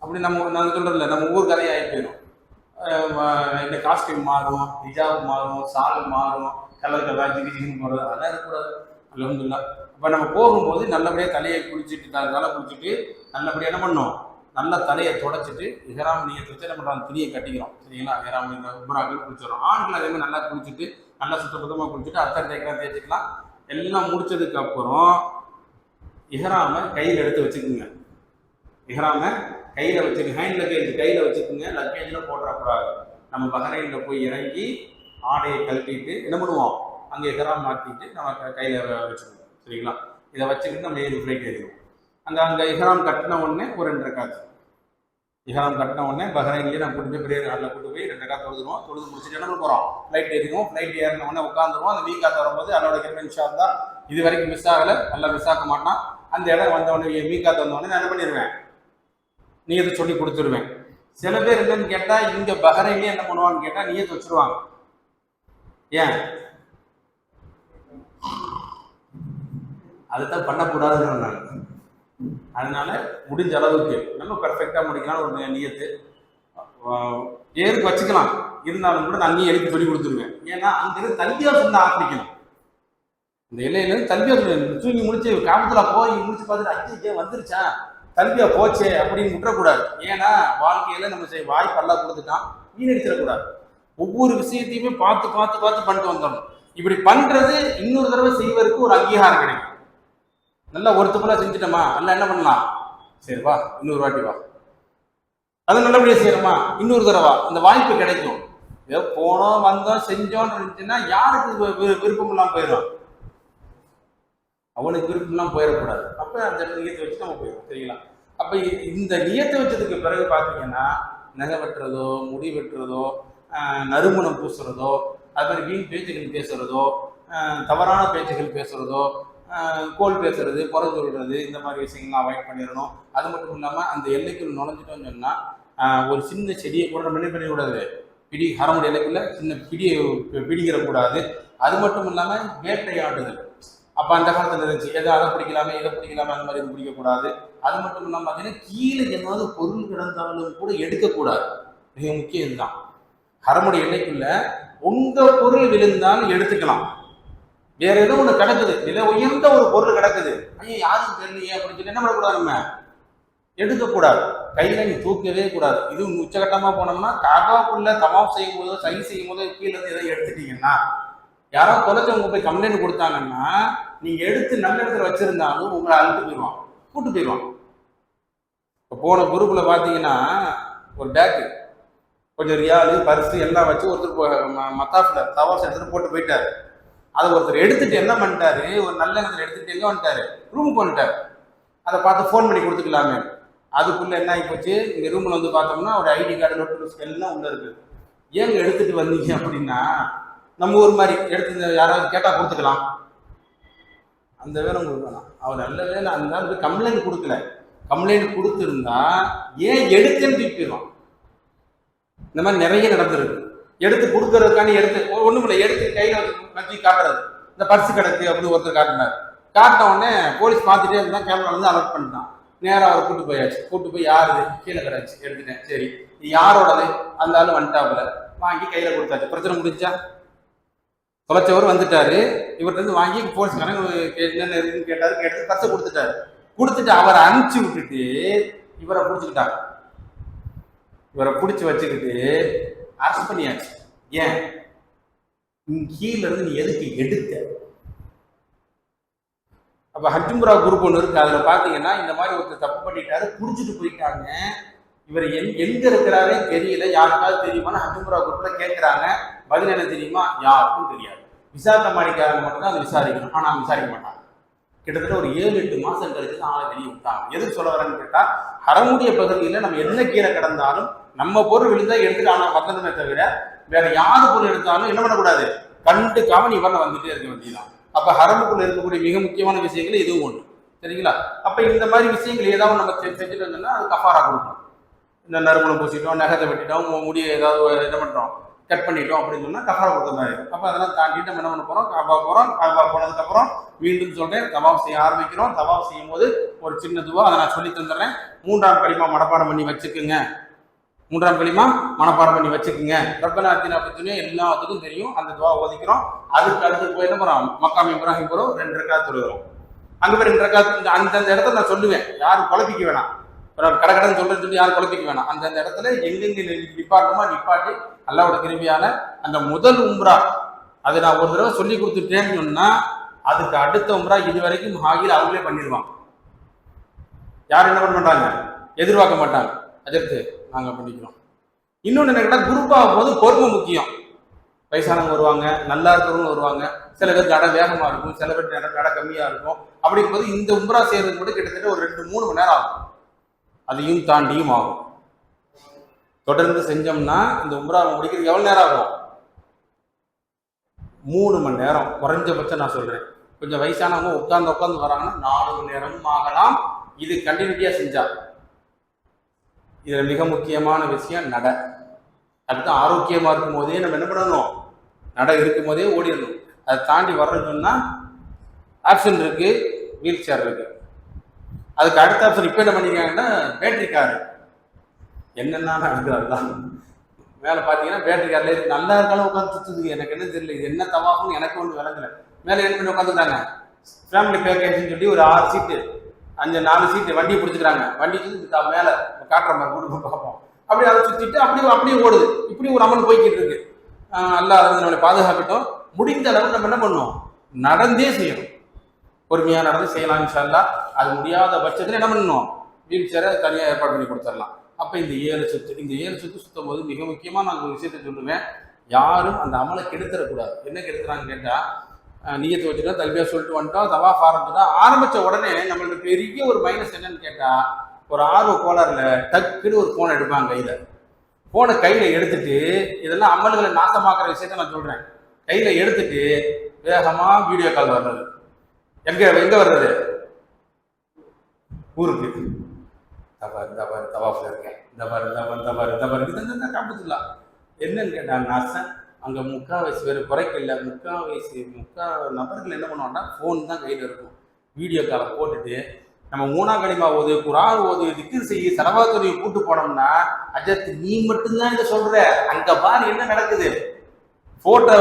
S4: அப்படி நான் சொல்கிறதில்ல, நம்ம ஊர் கதையை ஆகி போயிடும். இந்த காஸ்டியூம் மாறும், ஹிஜாப் மாறும், சால் மாறும், கலர் ஜிகின்னு போகிறது, அதெல்லாம் இருக்கக்கூடாது. அல்ஹம்துலில்லாஹ். அப்போ நம்ம போகும்போது நல்லபடியாக தலையை குளிச்சுட்டு தலை குளிச்சுட்டு நல்லபடியாக என்ன பண்ணோம், நல்லா தலையை தொடச்சிட்டு இஹ்ராம் நியத்து வச்சு என்ன பண்ணுறோம், துணியை கட்டிக்கிறோம். சரிங்களா? இஹ்ராம் உம்ராக்கள் குளிச்சிடறோம். ஆண்கள் அதேமாதிரி நல்லா குளிச்சுட்டு நல்லா சுத்தபத்தமாக குளிச்சுட்டு அத்தர் தேய்ச்சிக்கலாம். எல்லாம் முடிச்சதுக்கு அப்புறம் இஹ்ராமை கையில் எடுத்து வச்சுக்குங்க. இஹ்ராமை கையில் வச்சுக்கோங்க, ஹேண்ட் லக்கேஜ் கையில் வச்சுக்கோங்க, லக்கேஜில் போட்டுறக்கூடாது. நம்ம பஹ்ரைனில் போய் இறங்கி ஆடையை கழட்டிட்டு என்ன பண்ணுவோம், அங்கே இஹ்ராம் மாற்றிட்டு நம்ம கையில் வச்சுக்கணும். சரிங்களா? இதை வச்சுக்கிட்டு நம்ம 7 ஃப்ளைட் ஏறிடுவோம். அங்கே இஹ்ராம் கட்டின உடனே ஒரு 2 ரக்காத், இஹ்ராம் கட்டின உடனே பஹ்ரைன்லேயே நம்ம கூட்டு போய் பிரேயர் ஹாலில் கூட்டு போய் 2 ரக்காத் தொழுதுருவோம். தொழுது முடிச்சுட்டு என்ன போகிறோம், ஃப்ளைட் ஏறிடுவோம். ஃப்ளைட் ஏறின உடனே உட்காந்துருவோம். அந்த மீகாத் வரும்போது அதோட கிருபை இன்ஷா அல்லாஹ் இது வரைக்கும் மிஸ் ஆகலை, நல்லா மிஸ் ஆக்க மாட்டான். அந்த இடம் வந்தவொடனே மீகாத் வந்தவொடனே நான் என்ன பண்ணிடுவேன், நியத்தை சொல்லி கொடுத்துருவேன். சில பேர் என்னன்னு கேட்டால் இங்கே பஹ்ரைன்லேயே என்ன பண்ணுவான்னு கேட்டால் நியத்தை வச்சுருவாங்க. ஏன் அதுதான் பண்ணக்கூடாதுன்னு நாங்கள். அதனால முடிஞ்ச அளவுக்கு நம்ம பெர்ஃபெக்டாக முடிக்கலாம் ஒரு நியத்து ஏருக்கு வச்சுக்கலாம். இருந்தாலும் கூட நான் அங்கேயும் எழுதி சொல்லி கொடுத்துருவேன். ஏன்னா அங்கிருந்து தல்பியா சொன்ன ஆரம்பிக்கணும். இந்த இலையிலேருந்து தல்பியா சொல்லி தூங்கி முடிச்சு காமத்தில் போய் முடிச்சு பார்த்துட்டு ஐயே வந்துருச்சா தல்பியா போச்சே அப்படின்னு விட்டுறக்கூடாது. ஏன்னா வாழ்க்கையில நம்ம வாய்ப்பு எல்லாம் கொடுத்துட்டான், வீணடிச்சிடக்கூடாது. ஒவ்வொரு விஷயத்தையுமே பார்த்து பார்த்து பார்த்து பண்ணிட்டு வந்துடணும். இப்படி பண்றது இன்னொரு தடவை செய்வதற்கு ஒரு அங்கீகாரம் கிடைக்கும். நல்லா ஒருத்தப்பெல்லாம் செஞ்சுட்டோமா, நல்லா என்ன பண்ணலாம், சரி வா இன்னொரு வாட்டி வா, அது நல்லபடியாக செய்யறோமா இன்னொரு தடவை, அந்த வாய்ப்பு கிடைக்கும். ஏதோ போனோம் வந்தோம் செஞ்சோன்னு இருந்துச்சுன்னா யாருக்கு விருப்பம் இல்லாமல் போயிடும், அவனுக்கு விருப்பம்லாம் போயிடக்கூடாது. அப்போ அந்த நியத்தை வச்சு நம்ம போயிடும். சரிங்களா? அப்போ இந்த நியத்தை வச்சதுக்கு பிறகு பார்த்தீங்கன்னா நகை வெட்டுறதோ, முடி வெட்டுறதோ, நறுமணம் பூசுறதோ, அது மாதிரி வீண் பேச்சுகள் பேசுறதோ, தவறான பேச்சுகள் பேசுறதோ, கோல் பேசுறது, குறை சொல்றது, இந்த மாதிரி விஷயங்கள்லாம் அவாய்ட் பண்ணிடணும். அது மட்டும் இல்லாமல் அந்த எல்லைக்குள் நுழைஞ்சிட்டோம்னு சொன்னால் ஒரு சின்ன செடியை கூட நம்ம என்ன பண்ணிடக்கூடாது, ஹரமுடைய எல்லைக்குள்ள சின்ன பிடியை பிடிக்கிறக்கூடாது. அது மட்டும் இல்லாமல் வேட்டையாடுதல், அப்போ அந்த காலத்தில் இருந்துச்சு, எதை அதை பிடிக்கலாமே இதை பிடிக்கலாமே, அந்த மாதிரி இது பிடிக்கக்கூடாது. அது மட்டும் இல்லாமல் பார்த்தீங்கன்னா கீழே ஏதாவது பொருள் கிடந்தாலும் கூட எடுக்கக்கூடாது. மிக முக்கியம் இதுதான். ஹரமுடைய எல்லைக்குள்ள உங்கள் பொருள் விழுந்தாலும் எடுத்துக்கலாம். வேற ஏதோ ஒன்று கிடக்குது, விலை உயர்ந்த ஒரு பொருள் கிடக்குது, ஐயா யாரும் தெரியலையே அப்படின்னு சொல்லி என்ன பண்ணக்கூடாது, நம்ம எடுக்கக்கூடாது. கையில நீ தூக்கவே கூடாது. இது உச்சகட்டமா போனோம்னா காபாக்குள்ள தமாப் செய்யும் போதோ சை செய்யும் போதோ கீழே இருந்து எதை எடுத்துட்டீங்கன்னா, யாரோ தொலைச்சவங்க போய் கம்ப்ளைண்ட் கொடுத்தாங்கன்னா நீங்க எடுத்து நல்ல இடத்துல வச்சிருந்தாலும் உங்களை அழுத்து போயிடுவான், கூட்டு போயிடுவான். இப்போ போன குரூப்ல பாத்தீங்கன்னா ஒரு பேக்கு கொஞ்சம் ரியாலு பர்ஸு எல்லாம் வச்சு ஒருத்தர் மத்தாஃபில் தவாஸ் எடுத்துட்டு போட்டு போயிட்டாரு. அதை ஒருத்தர் எடுத்துட்டு என்ன பண்ணிட்டாரு, ஒரு நல்ல இடத்துல எடுத்துட்டு எங்க வந்துட்டாரு, ரூமுக்கு வந்துட்டாரு. அதை பார்த்து ஃபோன் பண்ணி கொடுத்துக்கலாமே. அதுக்குள்ள என்ன ஆகி போச்சு, இங்க ரூம்ல வந்து பார்த்தோம்னா ஒரு ஐடி கார்டு நோட்டு எல்லாம் உள்ள இருக்கு. ஏங்க எடுத்துட்டு வந்தீங்க அப்படின்னா, நம்ம ஒரு மாதிரி எடுத்து யாராவது கேட்டா கொடுத்துக்கலாம், அந்த வேலை உங்களுக்கு வேணாம். அவர் நல்ல வேலை அந்த நாள் கம்ப்ளைண்ட் கொடுக்கல, கம்ப்ளைண்ட் கொடுத்துருந்தா ஏன் எடுத்தேன்னு தூக்கிடுவான். இந்த மாதிரி நிறைய நடந்திருக்கு. எடுத்து கொடுக்கறதுக்கான எடுத்து ஒண்ணும் இல்லை, எடுத்து கையில வச்சு காட்டுறது, இந்த பர்ஸு கிடக்கு அப்படின்னு ஒருத்தர் காட்டினார். காட்டின உடனே போலீஸ் பார்த்துட்டே இருந்தா, கேமரா வந்து அலர்ட் பண்ணிட்டான். நேராக அவர் கூட்டு போயாச்சு. கூட்டு போய் யாருது, கீழே கிடச்சு, எடுத்துட்டேன். சரி யாரோடது, அந்த ஆளு வந்துட்டாப்புல, வாங்கி கையில கொடுத்தாச்சு. பிரச்சனை முடிஞ்சா தொலைச்சவர் வந்துட்டாரு, இவர்கிட்ட இருந்து வாங்கி போலீஸ்காரங்க என்னென்ன இருக்குன்னு கேட்டாரு, கேட்டு பர்ஸை கொடுத்துட்டு அவரை அனுப்பிச்சு விட்டுட்டு இவரை பிடிச்சிக்கிட்டாங்க. இவரை பிடிச்சி வச்சுக்கிட்டு அரெஸ்ட் பண்ணியாச்சு. ஏன் கீழே இருந்து நீ எதுக்கு எடுத்த? அப்ப ஹஜ்ஜும்ரா குரூப் ஒன்று இருக்கு, அதுல பாத்தீங்கன்னா இந்த மாதிரி ஒருத்தர் தப்பு பண்ணிட்டாரு, புடிச்சிட்டு போயிட்டாங்க. இவர் எங்க இருக்கிறாரே தெரியல, யாருக்காவது தெரியுமா ஹஜ்ஜும்ரா குரூப்ல கேட்கிறாங்க. பதில் என்ன தெரியுமா? யாருக்கும் தெரியாது. விசாரணை மாடிக்காரங்க மட்டும் தான் அதை விசாரிக்கணும், ஆனா விசாரிக்க மாட்டாங்க. கிட்டத்தட்ட ஒரு 7-8 மாசம் கழிச்சு தான் ஆளை வெளியே விட்டாங்க. எதுக்கு சொல்ல வரேன்னு கேட்டா, ஹரமுடைய பகுதியில நம்ம என்ன கீழே கிடந்தாலும் நம்ம பொருள் விழுந்தா எடுத்துட்டு ஆனா வந்தனமே தவிர வேற யாரு பொருள் எடுத்தாலும் என்ன பண்ணக்கூடாது, கண்டுக்காம நீ வரல வந்துட்டே இருக்க வேண்டியதான். அப்ப ஹரமுக்குள்ள இருக்கக்கூடிய மிக முக்கியமான விஷயங்கள் இதுவும் ஒண்ணு. சரிங்களா? அப்ப இந்த மாதிரி விஷயங்கள் ஏதாவது நம்ம செஞ்சுட்டு இருந்தோம்னா அது கஃபாரா கொடுக்கும். இந்த நறுமணம் பூசிட்டோம், நகத்தை வெட்டிட்டோம், முடிய ஏதாவது என்ன பண்றோம், கட் பண்ணிட்டோம் அப்படின்னு சொன்னா கஃபாரா கொடுத்த மாதிரி. அப்ப அதெல்லாம் தாண்டிட்டு நம்ம என்ன பண்ண போறோம், காபா போறோம். காபா போனதுக்கு அப்புறம் மீண்டும் சொல்றேன், தவாப் செய்ய ஆரம்பிக்கிறோம். தவாப் செய்யும் போது ஒரு சின்ன துவா அதை நான் சொல்லி தந்துடுறேன். 3ஆம் கலிமா மனப்பாடம் பண்ணி வச்சுக்குங்க. 3ஆம் கலிமா மனப்பாடம் பண்ணி வச்சுக்குங்க. ரப்பனா ஆத்தினா ஃபித் எல்லாத்துக்கும் தெரியும். அந்த துவா ஓதிக்கிறோம். அதுக்கு அடுத்து போய் என்ன போறோம், மக்காம் இப்ராஹிம் போறோம். 2 ரக்காத் தொழுகிறோம். அங்க போய் 2 ரக்காத் அந்த இடத்துல நான் சொல்லுவேன், யாரும் குழப்பிக்க வேணாம். கடற்கடன் சொல்றேன்னு சொல்லி யாரும் குழப்பிக்க வேணாம். அந்த இடத்துல எங்கெங்க நிப்பாட்டுமா நிப்பாட்டி அல்லாஹ்வோட கிருபையால அந்த முதல் உம்ரா அதை நான் ஒரு தடவை சொல்லி கொடுத்துட்டேன்னு சொன்னா அதுக்கு அடுத்த உம்ரா இது வரைக்கும் ஹாஜில் அவங்களே பண்ணிடுவாங்க. யாரும் என்ன பண்ண மாட்டாங்க, எதிர்பார்க்க மாட்டாங்க. அதற்கு நாங்க பண்ணிக்கிறோம். இன்னொன்னு என்ன கேட்டா, குரூப்பாகும் போது பொறுமை முக்கியம். வயசானவங்க வருவாங்க, நல்லா இருக்கிறவங்க வருவாங்க, சில பேர் நட வேகமா இருக்கும், சில பேர் நட கம்மியா இருக்கும். அப்படிங்கும்போது இந்த உம்ரா செய்யறதுக்கு கூட கிட்டத்தட்ட ஒரு 2-3 மணி நேரம் ஆகும். அதையும் தாண்டியும் ஆகும். தொடர்ந்து செஞ்சோம்னா இந்த உம்ரா முடிக்கிறது எவ்வளவு நேரம் ஆகும்? 3 மணி நேரம் குறைஞ்சபட்சம் நான் சொல்றேன். கொஞ்சம் வயசானவங்க உட்கார்ந்து வராங்கன்னா 4 மணி நேரமும் ஆகலாம். இது கண்டினியூட்டியா செஞ்சா. இதுல மிக முக்கியமான விஷயம் நட. அடுத்து ஆரோக்கியமா இருக்கும் போதே நம்ம என்ன பண்ணணும், நட இருக்கும் போதே ஓடிடணும். அதை தாண்டி வர்றதுன்னா ஆப்ஷன் இருக்கு, வீல் சேர் இருக்கு. அதுக்கு அடுத்த ஆப்ஷன் இப்ப என்ன பண்ணிருக்காங்கன்னா பேட்டரி காரு. என்னென்ன நடக்குது மேல பாத்தீங்கன்னா பேட்டரி கார்ல நல்லா இருக்காலும் உட்காந்து சுத்துது. எனக்கு என்ன தெரியல, இது என்ன தவாஃப்னு எனக்கு ஒன்று விளங்கல. மேல என்ன பண்ணி உட்காந்துட்டாங்க, ஃபேமிலி பேக்கேஜ்னு சொல்லி ஒரு 6 சீட்டு 4 சீட்டு வண்டியை பிடிச்சிக்கிறாங்க. வண்டி மேல காட்டுற மாதிரி கூட பார்ப்போம். அப்படி அதை சுத்திட்டு அப்படியே ஓடுது. இப்படி ஒரு அமல் போய்கிட்டு இருக்கு. அல்லாஹ் நம்மளை பாதுகாக்கட்டும். முடிந்த அளவுக்கு நம்ம என்ன பண்ணணும், நடந்தே செய்யணும். பொறுமையா நடந்து செய்யலாம் இன்ஷா அல்லாஹ். அது முடியாத பட்சத்துல என்ன பண்ணணும், வீல் சேரை தனியாக ஏற்பாடு பண்ணி கொடுத்துடலாம். அப்ப இந்த 7 சுத்து சுத்தும் போது மிக முக்கியமா நான் ஒரு விஷயத்த சொல்லுவேன், யாரும் அந்த அமலை கெடுத்துடக்கூடாது. என்ன கெடுத்துறான்னு கேட்டா, நீயத்தை வச்சுட்டா தல்பியா சொல்லிட்டு வந்துட்டோம், தவாஃப் ஆரம்பிச்ச உடனே நம்மளுக்கு பெரிய ஒரு மைனஸ் என்னன்னு கேட்டா, ஒரு ஆர்வ கோளாறுல டக்குன்னு ஒரு போனை எடுப்பாங்க கையில. போனை கையில எடுத்துட்டு, இதெல்லாம் அமல்களை நாசமாக்குற விஷயத்த நான் சொல்றேன். கையில எடுத்துட்டு வேகமா வீடியோ கால் வர்றது. எங்க வர்றது, ஊருக்கு தவாஃப்ல இருக்கேன், காப்பத்துலாம் என்னன்னு கேட்டாங்க. அங்க முக்கால்வாசி பேர் குறைக்கல, முக்கா நபர்கள் என்ன பண்ணுவாங்கன்னா ஃபோன் தான் கையில இருக்கும். வீடியோ காலை போட்டுட்டு நம்ம 3ஆம் கலிமா ஓது, குர்ஆன் ஓது, திக்ர் செய்ய, சலவாத்துடைய கூட்டு போனோம்னா, அஜத் நீ மட்டும்தான் இதை சொல்ற, அங்க பாரு என்ன நடக்குது. போட்டோ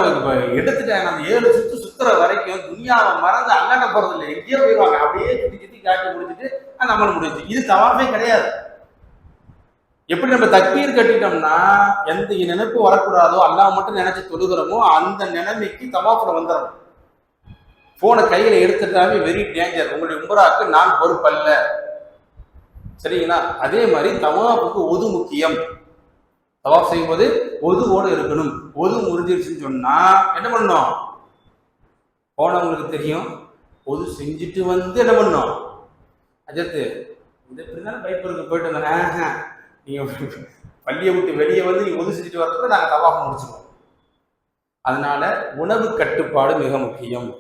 S4: எடுத்துட்டாங்க. அந்த 7 சுத்து சுத்துற வரைக்கும் துனியாவை மறந்து அல்லாட்ட போறது இல்லை, எங்கேயோ போயிடுவாங்க. அப்படியே சுத்தி காட்டி முடிச்சுட்டு நம்மள முடிஞ்சு. இது தவாஃபே கிடையாது. எப்படி நம்ம தக்பீர் கட்டிட்டோம்னா எந்த நினைப்பு வரக்கூடாதோ, அல்லாஹ் மட்டும் நினைச்சு தொழுகிறோமோ அந்த நிலைமைக்கு தவாஃப்ல வந்துடணும். போனை கையில எடுத்துட்டாவே வெரி டேஞ்சர். உங்களுடைய உம்ராக்கு நான் பொறுப்பல்ல. சரிங்களா? அதே மாதிரி தவாஃபுக்கு ஒது முக்கியம். தவாஃப் செய்யும் போது ஒதுவோடு இருக்கணும். ஒது முறிஞ்சிருச்சுன்னு சொன்னா என்ன பண்ணணும், போனவங்களுக்கு தெரியும். ஒது செஞ்சுட்டு வந்து என்ன பண்ணணும், அஜத்து இந்த இப்படிதான் பைப்பிற்கு போயிட்டு வந்தேன், நீங்க பள்ளியை விட்டு வெளியே வந்து நீங்க ஒது செஞ்சுட்டு வரப்ப நாங்கள் தவாஃப் முடிச்சுக்கோம். அதனால உணவு கட்டுப்பாடு மிக முக்கியம்.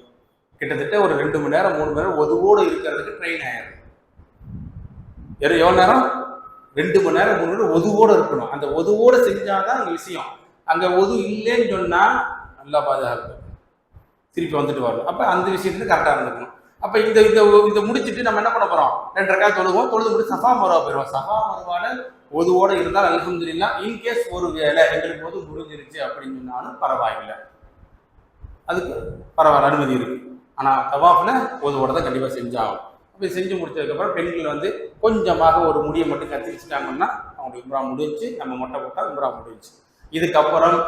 S4: கிட்டத்தட்ட ஒரு 2 மணி நேரம் 3 மணி நேரம் ஒதுவோடு இருக்கிறதுக்கு ட்ரெயின் ஆயிடும். எவ்வளவு நேரம், 2 மணி நேரம் 3 மணி நேரம் ஒதுவோடு இருக்கணும். அந்த ஒதுவோடு செஞ்சாதான் அங்க விஷயம். அங்க ஒது இல்லைன்னு சொன்னா நல்லா பாதுகாப்பு, திருப்பி வந்துட்டு வரணும். அப்ப அந்த விஷயத்துல கரெக்டா இருந்துக்கணும். அப்ப இந்த முடிச்சுட்டு நம்ம என்ன பண்ண போறோம், 2 ரக்காத் தொழுவோம். தொழுது முடிச்சு சஃபா மருவா போயிடுவோம். சஃபா மருவால ஒதுவோட இருந்தால் அல்ஹம்துலில்லாஹ். இன்கேஸ் ஒரு வேலை எங்களுக்கு ஒது முடிஞ்சிருச்சு அப்படின்னு சொன்னாலும் பரவாயில்லை. அதுக்கு பரவாயில்ல, அனுமதி இருக்கு. ஆனால் தவாஃபில் ஒதுவோட தான் கண்டிப்பாக செஞ்சாகும். அப்படி செஞ்சு முடிச்சதுக்கப்புறம் பெண்கள் வந்து கொஞ்சமாக ஒரு முடியை மட்டும் கத்திரிச்சிட்டாங்கன்னா அவங்களுக்கு உம்ரா முடிஞ்சு, நம்ம மொட்டை போட்டால் உம்ரா முடிஞ்சு. இதுக்கப்புறம்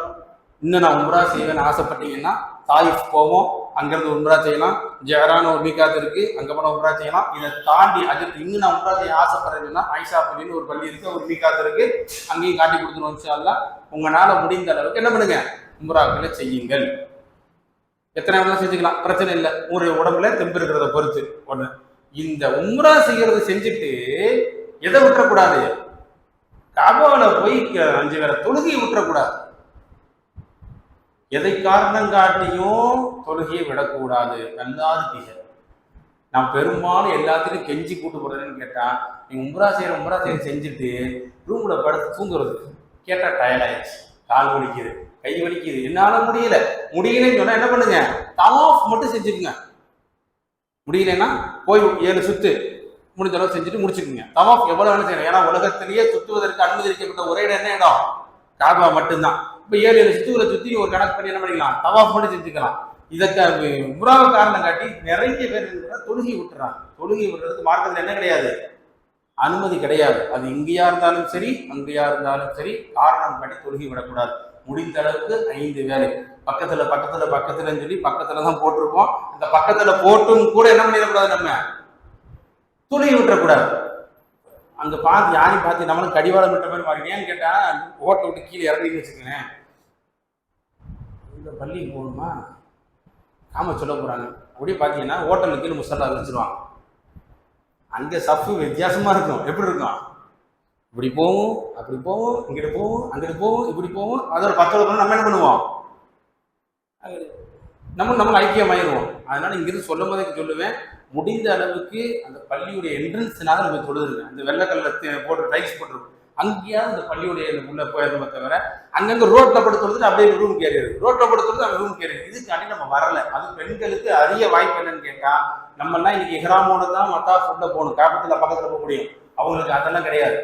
S4: இன்னும் நான் உம்ரா செய்வேன்னு ஆசைப்பட்டீங்கன்னா தாயிஃப் போவோம், அங்கேருந்து உம்ரா செய்யலாம். ஜெஹரான ஒரு மீகாத் இருக்கு, அங்கே போனால் உம்ரா செய்யலாம். இதை தாண்டி அதுக்கு இன்னும் நான் உம்ரா செய்ய ஆசைப்படுறேன்னா ஐஷா பள்ளின்னு ஒரு பள்ளி இருக்கு, ஒரு மீகாத் இருக்கு, அங்கேயும் காட்டி கொடுத்துருவோம். இன்ஷா அல்லாஹ் உங்களால் முடிந்த அளவுக்கு என்ன பண்ணுங்க, உம்ராக்களை செய்யுங்கள். எத்தனை வேணாலும் செஞ்சுக்கலாம், பிரச்சனை இல்லை. உங்களுடைய உடம்புல தெம்பு இருக்கிறத பொறுத்து. ஒன்று, இந்த உம்ரா செய்யறது செஞ்சுட்டு எதை விட்டுறக்கூடாது, காபாவில் போய் 5 வேற தொழுகையை விட்டுறக்கூடாது. எதை காரணம் காட்டியும் தொழுகையை விடக்கூடாது. நல்லாருப்பீங்க. நான் பெரும்பாலும் எல்லாத்துக்கும் கெஞ்சி கூட்டு போறேன்னு கேட்டா, நீங்க உம்ரா செய்ய செஞ்சுட்டு ரூம்ல படுத்து தூங்குறது. கேட்டா டயர்ட் ஆயிடுச்சு, கால் வலிக்குது, கை வலிக்குது, என்னால முடியலன்னு சொன்னா என்ன பண்ணுங்க, தவாஃப் மட்டும் செஞ்சுக்குங்க. முடியலன்னா போய் 7 சுத்து முடிஞ்ச அளவு செஞ்சுட்டு முடிச்சுக்குங்க. தவாஃப் எவ்வளவு வேணும் செய்யணும். ஏன்னா உலகத்திலேயே சுத்துவதற்கு அனுமதி அளிக்கப்பட்ட ஒரே இடம் என்ன இடம், காபா மட்டும்தான். இப்போ 7 சுத்துகளை சுத்தி ஒரு கணக்கு பண்ணி என்ன பண்ணிக்கலாம், தவாஃப் மட்டும் செஞ்சுக்கலாம். இதற்கு உம்ராவை காரணம் காட்டி நிறைய பேர் தொழுகை விட்டுறாங்க. தொழுகை விடுறதுக்கு மார்க்கத்தில் என்ன கிடையாது, அனுமதி கிடையாது. அது இங்கேயா இருந்தாலும் சரி, அங்கேயா இருந்தாலும் சரி, காரணம் காட்டி தொழுகை விடக்கூடாது. முடிந்த அளவுக்கு 5 வேலை பக்கத்துலன்னு சொல்லி பக்கத்துல தான் போட்டிருப்போம். அந்த பக்கத்துல போட்டும் கூட என்ன பண்ணிடக்கூடாது, நம்ம தொழுகை விட்டுறக்கூடாது. அங்க பார்த்து யாரையும் பார்த்து நம்மளும் கடிவாளம் விட்ட மாதிரி மாறி. ஏன்னு கேட்டா, ஓட்டை விட்டு கீழே இறங்கின்னு வச்சுக்கோங்க, இந்த பள்ளிக்கு போகணுமா காம சொல்ல போறாங்க. அப்படியே பார்த்தீங்கன்னா ஹோட்டலுக்கு கீழே முசல்லா வச்சிருவாங்க. அங்கே சஃப்பு வித்தியாசமா இருக்கும். எப்படி இருக்கும், இப்படி போவோம், அப்படி போவோம், இங்கிட்டு போவோம், அங்கிட்டு போவோம், இப்படி போவோம். அதோட 10 நம்ம என்ன பண்ணுவோம், நம்ம ஐக்கியமாயிருவோம். அதனால இங்கிருந்து சொல்லும் போதே சொல்லுவேன், முடிந்த அளவுக்கு அந்த பள்ளியுடைய என்ட்ரன்ஸ்னால நம்ம தொழுதுங்க. அந்த வெள்ளைக்கல்ல போட்டு டைல்ஸ் போட்டுருக்கும், அங்கேயாவது அந்த பள்ளியுடைய உள்ள போயிருந்தோமே தவிர அங்கங்கே ரோட்ல படுத்து தொழுதுட்டு அப்படியே ரூம் கேரியாது, ரோட்ல படுத்து தொழுது அந்த ரூம் கேரியாது. இதுக்காண்டி நம்ம வரல. அது பெண்களுக்கு அரிய வாய்ப்பு என்னன்னு கேட்டா, நம்மெல்லாம் இன்னைக்கு இஹ்ராமோட தான் மத்தாஃப் உள்ள போகணும், காபத்துல பக்கத்துல போக முடியும். அவங்களுக்கு அதெல்லாம் கிடையாது.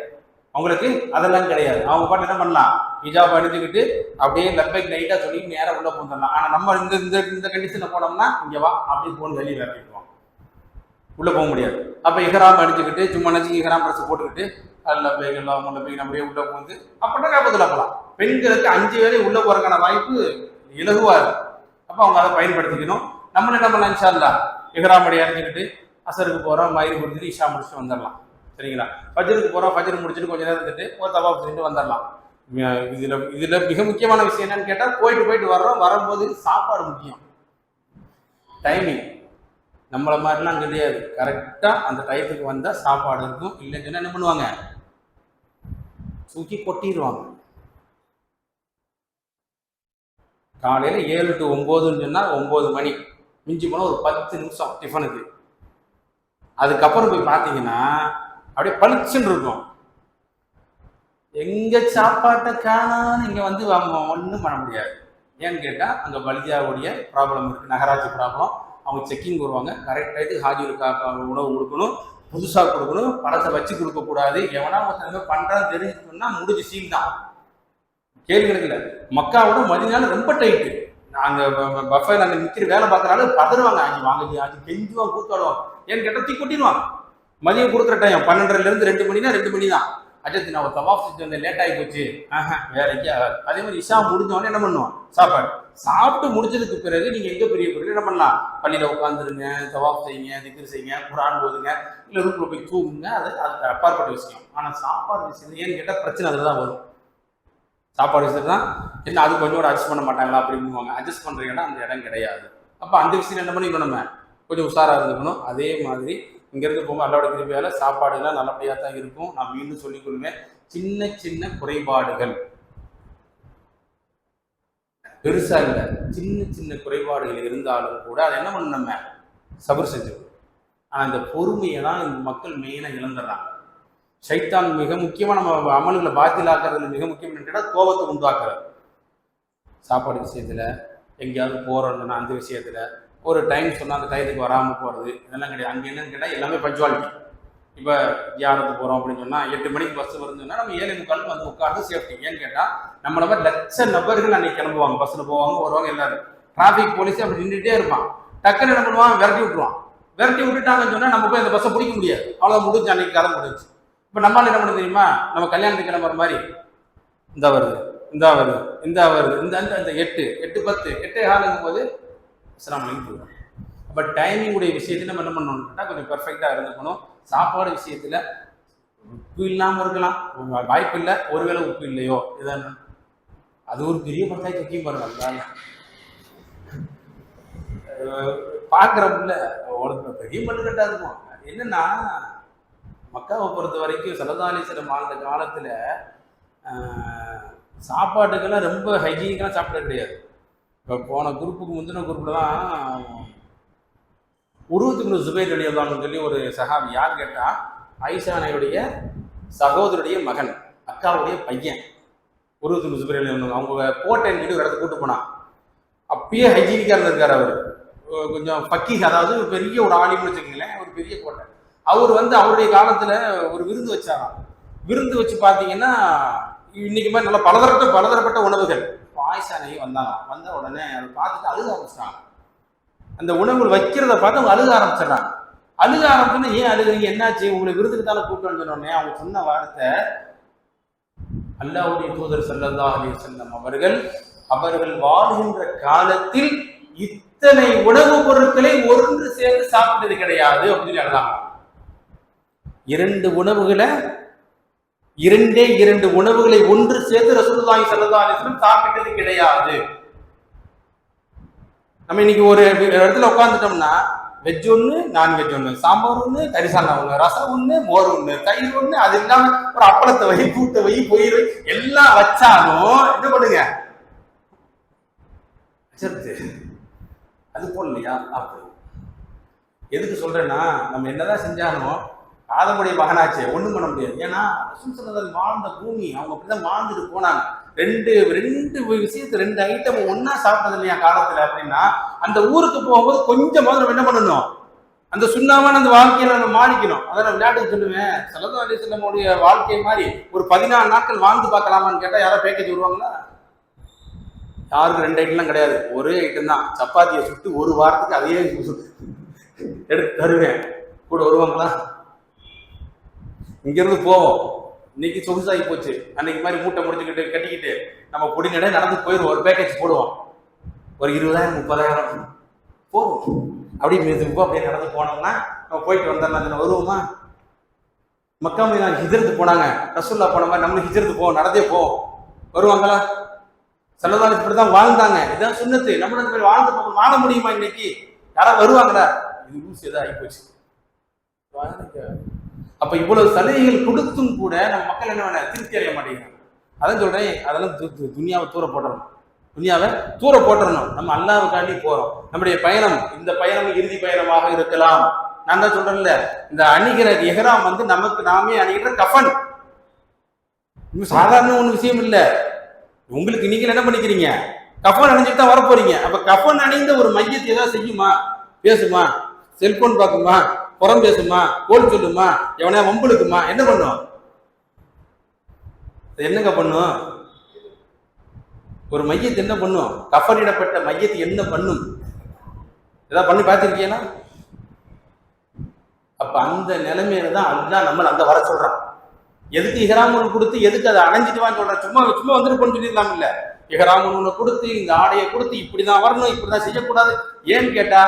S4: அவங்க பாட்டு என்ன பண்ணலாம், ஹிஜாப் அணிஞ்சுக்கிட்டு அப்படியே லப்பைக் நைட்டா சொல்லி நேரம் உள்ள போந்துடலாம். ஆனா நம்ம இந்த கண்டிஷன்ல போனோம்னா இங்க வா அப்படி போன்னு வெளியே விரட்டிடுவோம், உள்ள போக முடியாது. அப்ப இஹ்ராம் அடிச்சுக்கிட்டு சும்மா நினைச்சு இஹ்ராம் ட்ரெஸ் போட்டுக்கிட்டு லப்பைக் எல்லாம் லப்பைக் அப்படியே உள்ள போந்து அப்படின்னா காப்பத்துல போகலாம். பெண்களுக்கு 5 வேலை உள்ள போறதுக்கான வாய்ப்பு இலகுவா இருக்கு. அப்ப அவங்க அதை பயன்படுத்திக்கணும். நம்மளும் என்ன பண்ணலாம், இன்ஷா அல்லாஹ் இஹ்ராம் அடி அணிஞ்சுக்கிட்டு அசருக்கு போறோம், மயிறு கொடுத்துட்டு இஷா முடிச்சுட்டு வந்துடலாம். சரிங்களா, ஃபஜ்ருக்கு போறோம், ஃபஜ்ர் முடிச்சுட்டு கொஞ்ச நேரம் இருந்துட்டு ஒரு தவாஃப் செஞ்சுட்டு வந்துடலாம். இதுல மிக முக்கியமான விஷயம் என்னன்னு கேட்டா, போயிட்டு வர்றோம், வரும்போது சாப்பாடு முக்கியம். டைமிங் நம்மள மாதிரிலாம் கிடையாது. கரெக்டா அந்த டயத்துக்கு வந்தா சாப்பாடு இருக்கும். இல்லைன்னு சொன்னா என்ன பண்ணுவாங்க, தூக்கி கொட்டிடுவாங்க. காலையில 7 to 9ன்னு சொன்னா 9 மணி, மிஞ்சி போனா ஒரு 10 நிமிஷம் டிஃபனுக்கு. அதுக்கப்புறம் போய் பார்த்தீங்கன்னா அப்படியே பளிச்சுன்னு இருக்கும். எங்க சாப்பாட்டை காணான்னு இங்க வந்து ஒன்றும் பண்ண முடியாது. ஏன்னு கேட்டா, அங்க பலிஜாவுடைய ப்ராப்ளம் இருக்கு, நகராட்சி ப்ராப்ளம். அவங்க செக்கிங் வருவாங்க, கரெக்ட் ஆயிட்டு ஹாஜிருக்கு உணவு கொடுக்கணும், புதுசா கொடுக்கணும், பழத்தை வச்சு கொடுக்க கூடாது. எவனா ஒருத்தங்க பண்றான்னு தெரிஞ்சுக்கணும்னா முடிஞ்சு சீல் தான். கேள்வி இல்லை. மக்காவோட மதினால ரொம்ப டைட்டு. நாங்க பஃபேல அங்க நிக்கிற வேலை பார்க்கறாரு பதறுவாங்க, ஆஜி வாங்க ஆஜி கெஞ்சுவாங்க, கூத்தாடுவாங்க. ஏன்னு கேட்டா தீ கொட்டிடுவாங்க. மதியம் கொடுக்குற டைம் 12லேருந்து 2 மணினா 2 மணி தான். அஜத்து நான் தவாஃப் செஞ்சு வந்தேன், லேட் ஆகி போச்சு, வேலைக்கு ஆகாது. அதே மாதிரி இஷா முடிஞ்சவொடனே என்ன பண்ணுவோம், சாப்பாடு சாப்பிட்டு முடிச்சதுக்கு பிறகு நீங்க எங்க பெரிய பொருள் என்ன பண்ணலாம், பள்ளியில உட்காந்துருங்க, தவாஃப் செய்யுங்க, திக்ர் செய்யுங்க, குர்ஆன் ஓதுங்க, இல்லை ரூம்ல போய் தூங்குங்க. அதுக்கு அப்பாற்பட்ட விஷயம். ஆனா சாப்பாடு விஷயம் ஏன்னு கேட்டா பிரச்சனை அதுதான் வரும். சாப்பாடு விஷயம் தான் என்ன, அது கொஞ்சம் அட்ஜஸ்ட் பண்ண மாட்டாங்களா அப்படிங்குவாங்க. அட்ஜஸ்ட் பண்ற இடம் அந்த இடம் கிடையாது. அப்ப அந்த விஷயம் என்ன பண்ணிக்கணும், நம்ம கொஞ்சம் உஷாரா இருந்துக்கணும். அதே மாதிரி இங்கிருந்து போகும்போது அல்லாவோட கிருபையால சாப்பாடுலாம் நல்லபடியாக தான் இருக்கும். நான் மீண்டும் சொல்லிக் கொள்வேன், சின்ன சின்ன குறைபாடுகள், பெருசா இல்லை, சின்ன சின்ன குறைபாடுகள் இருந்தாலும் கூட அதை என்ன பண்ணணும், நம்ம சபர் செஞ்சுக்கணும். ஆனா இந்த பொறுமையை தான் இந்த மக்கள் மெயினா இழந்துடுறாங்க. ஷைத்தான் மிக முக்கியமா நம்ம அமல்களை பாத்திலாக்குறதுல மிக முக்கியம் கேட்டா கோபத்தை உண்டாக்குறது. சாப்பாடு விஷயத்துல, எங்கேயாவது போறோம்னா அந்த விஷயத்துல ஒரு டைம் சொன்னால் அந்த டயத்துக்கு வராமல் போகிறது, இதெல்லாம் கிடையாது. அங்கே என்னன்னு கேட்டால் எல்லாமே பஞ்சுவாலிட்டி. இப்போ தியானத்துக்கு போகிறோம் அப்படின்னு சொன்னால் 8 மணிக்கு பஸ் வருதுன்னா நம்ம 7:45 வந்து உட்காந்து சேஃப்டி. ஏன்னு கேட்டால் நம்மள மாதிரி லட்ச நபர்கள் அன்னைக்கு கிளம்புவாங்க, பஸ்ஸில் போவாங்க வருவாங்க எல்லாரும். டிராஃபிக் போலீஸ் அப்படி நின்றுட்டே இருப்பான். டக்குன்னு என்ன பண்ணுவான், விரட்டி விட்டுருவான். விரட்டி விட்டுட்டாங்கன்னு சொன்னா நம்ம போய் அந்த பஸ்ஸை பிடிக்க முடியாது, அவ்வளோ முடிஞ்சு, அன்னைக்கு கதை முடிஞ்சு. இப்போ நம்மளால என்ன பண்ண தெரியுமா, நம்ம கல்யாணத்துக்கு கிளம்புற மாதிரி இந்த வருது இந்த வருது இந்த வருது இந்த இந்த 8 8 10 8 காலங்கும் போது அஸ்ஸலாமு அலைக்கும் போயிடும். அப்போ டைமிங்குடைய விஷயத்தில் நம்ம என்ன பண்ணணும்னா கொஞ்சம் பெர்ஃபெக்டாக இருந்துக்கணும். சாப்பாடு விஷயத்தில் உப்பு இல்லாமல் இருக்கலாம், வாய்ப்பு இல்லை, ஒருவேளை உப்பு இல்லையோ இதான் அது ஒரு பெரிய பஞ்சாயத்து முக்கியம் பாருங்க. அதனால பார்க்குறப்பல ஒரு பெரிய மண்ணுக்கட்டாக இருக்கும். என்னன்னா மக்காவை பொறுத்த வரைக்கும் ஸல்லல்லாஹு அலைஹி வஸல்லம் வாழ்ந்த காலத்தில் சாப்பாட்டுக்கெல்லாம் ரொம்ப ஹைஜீனிக்கெல்லாம் சாப்பிட கிடையாது. இப்போ போன குரூப்புக்கு முந்தின குரூப்பில் தான் உருவத்துக்கு ஜுபைர் ரலியல்லாஹு சொல்லி ஒரு சஹாபி, யார் கேட்டால் ஆயிஷானையுடைய சகோதரருடைய மகன், அக்காவுடைய பையன் உருவத்துக்கு ஜுபைர் ரலியல்லாஹு, அவங்க கோட்டைன்னு சொல்லி ஒரு இடத்துக்கு கூட்டு போனான். அப்பயே ஹைஜீனிக்காக இருந்திருக்கார் அவர், கொஞ்சம் பக்கீஸ், அதாவது பெரிய ஒரு ஆலிம்னு வச்சுக்கோங்களேன், ஒரு பெரிய கோட்டை. அவர் அவருடைய காலத்தில் ஒரு விருந்து வச்சாராம். விருந்து வச்சு பார்த்தீங்கன்னா இன்னைக்கு மாதிரி நல்லா பலதரப்பட்ட உணவுகள். இப்போ ஆயிஷானை வந்தாங்க, வந்த உடனே அதை பார்த்துட்டு அழுக ஆரம்பிச்சிட்டாங்க. அந்த உணவுகள் வைக்கிறத பார்த்து அவங்க அழுக ஆரம்பிச்சிடறாங்க. அழுக ஆரம்பிச்சுன்னா ஏன் அழுகுறீங்க, என்னாச்சு, உங்களை விருதுக்கு தானே கூப்பிட்டு சொன்னோடனே அவங்க சொன்ன வார்த்தை, அல்லாஹ்வுடைய தூதர் ஸல்லல்லாஹு அலைஹி வஸல்லம் அவர்கள் வாழ்கின்ற காலத்தில் இத்தனை உணவுப் பொருட்களை ஒன்று சேர்ந்து சாப்பிட்டது கிடையாது அப்படின்னு அழுதாங்க. இரண்டு உணவுகளை ஒன்று சேர்த்து ரசூலுல்லாஹி ஸல்லல்லாஹு அலைஹி வஸல்லம் சாப்பிட்டது கிடையாது. நம்ம இன்னைக்கு ஒரு இடத்துல உட்காந்துட்டோம்னா வெஜ் ஒன்று, நான்வெஜ் ஒன்று, சாம்பார் ஒன்று, கரிசாலா ஒன்று, ரசம் ஒன்று, மோர் ஒன்று, தயிர் ஒன்று, அது இல்லாம ஒரு அப்பளத்தை வை, கூட்டை வை, பொயிர் வை, எல்லாம் வச்சாலும் என்ன பண்ணுங்க, அது போடலையா அப்படி. எதுக்கு சொல்றேன்னா, நம்ம என்னதான் செஞ்சாலும் ஆதமுடைய மகனாச்சே, ஒண்ணும் பண்ண முடியாது. ஏன்னா ரசூல் ஸல்லல்லாஹு அலைஹி வஸல்லம் வாழ்ந்த பூமி, அவங்க அப்படிதான் வாழ்ந்துட்டு போனாங்க. ரெண்டு விஷயத்தை, 2 ஐட்டம் ஒன்னா சாப்பிட்டது இல்லையா காலத்துல அப்படின்னா, அந்த ஊருக்கு போகும்போது கொஞ்சமாவது நம்ம என்ன பண்ணணும், அந்த சுண்ணாமான அந்த வாழ்க்கையில நம்ம மாறிக்கணும். அதை நான் விளையாட்டுக்கு சொல்லுவேன், ஸல்லல்லாஹு அலைஹி வஸல்லம் வாழ்க்கை மாதிரி ஒரு 14 நாட்கள் வாழ்ந்து பார்க்கலாமான்னு கேட்டா யாராவது பேக்கேஜ் வருவாங்களா? யாருக்கும் 2 ஐட்டம்லாம் கிடையாது, ஒரே ஐட்டம் தான். சப்பாத்தியை சுட்டு ஒரு வாரத்துக்கு அதையே எடுத்து தருவேன், கூட வருவாங்களா? இங்கிருந்து போவோம், இன்னைக்கு சொகுசாகி போச்சு, அன்னைக்கு மாதிரி மூட்டை முடிச்சுக்கிட்டு கட்டிக்கிட்டு நம்ம பொடி நடை நடந்து போயிடுவோம். ஒரு பேக்கேஜ் போடுவோம், ஒரு 20,000 30,000 போவோம். அப்படியே மெதுவாக அப்படியே நடந்து போனோம்னா நம்ம போயிட்டு வந்தோம்னா வருவோமா? மக்கா மதீனா ஹிஜ்ரத்து போனாங்க, ரசூலுல்லாஹ் போன மாதிரி நம்மளும் ஹிஜ்ரத்து போவோம், நடந்தே போவோம், வருவாங்களா? ஸல்லல்லாஹு அலைஹி வஸல்லம் தான் வாழ்ந்தாங்க, இதான் சுன்னத்து. நம்ம அந்த மாதிரி வாழ்ந்து வாழ முடியுமா இன்னைக்கு? யாராவது வருவாங்களா? இது ஊசி எதாவது ஆகி போச்சு. அப்ப இவ்வளவு சலுகைகள் கொடுத்தும் கூட நம்ம மக்கள் என்ன வேணா திருப்தி அடைய மாட்டேங்கிறாங்க. அதான் சொல்றேன், அதெல்லாம் துனியாவை தூர போட்டுறணும். நம்ம அல்லாஹ்வுக்காண்டி போறோம். நம்முடைய பயணம், இந்த பயணம் இறுதி பயணமாக இருக்கலாம். நான் தான் சொல்றேன்ல, இந்த அணிகிற இஹ்ராம் நமக்கு நாமே அணிகிற கஃபன். சாதாரண ஒண்ணு விஷயம் இல்லை. உங்களுக்கு நீங்க என்ன பண்ணிக்கிறீங்க, கஃபன் அணிஞ்சிட்டு தான் வரப்போறீங்க. அப்ப கஃபன் அணிந்த ஒரு மையத்தை ஏதாவது செய்யுமா, பேசுமா, செல்போன் பார்க்குமா, புறம் பேசுமா, கோல் சொல்லுமா, எவனையா வம்புழுக்குமா, என்ன பண்ணும்? என்னங்க பண்ணும்? ஒரு மையத்தை என்ன பண்ணும்? கஃபனிடப்பட்ட மையத்தை என்ன பண்ணும்? ஏதாவது பண்ணி பார்த்திருக்கீங்களா? அப்ப அந்த நிலைமையில தான் அல்லாஹ் நம்மள அந்த வர சொல்றான். எதுக்கு இஹ்ராம் கொடுத்து எதுக்கு அதை அடைஞ்சிட்டு வான்னு சொல்றான்? சும்மா வந்துருப்போன்னு சொல்லிடலாம் இல்ல. இஹ்ராம் கொடுத்து இந்த ஆடையை கொடுத்து இப்படிதான் வரணும், இப்படிதான் செய்யக்கூடாது. ஏன்னு கேட்டா,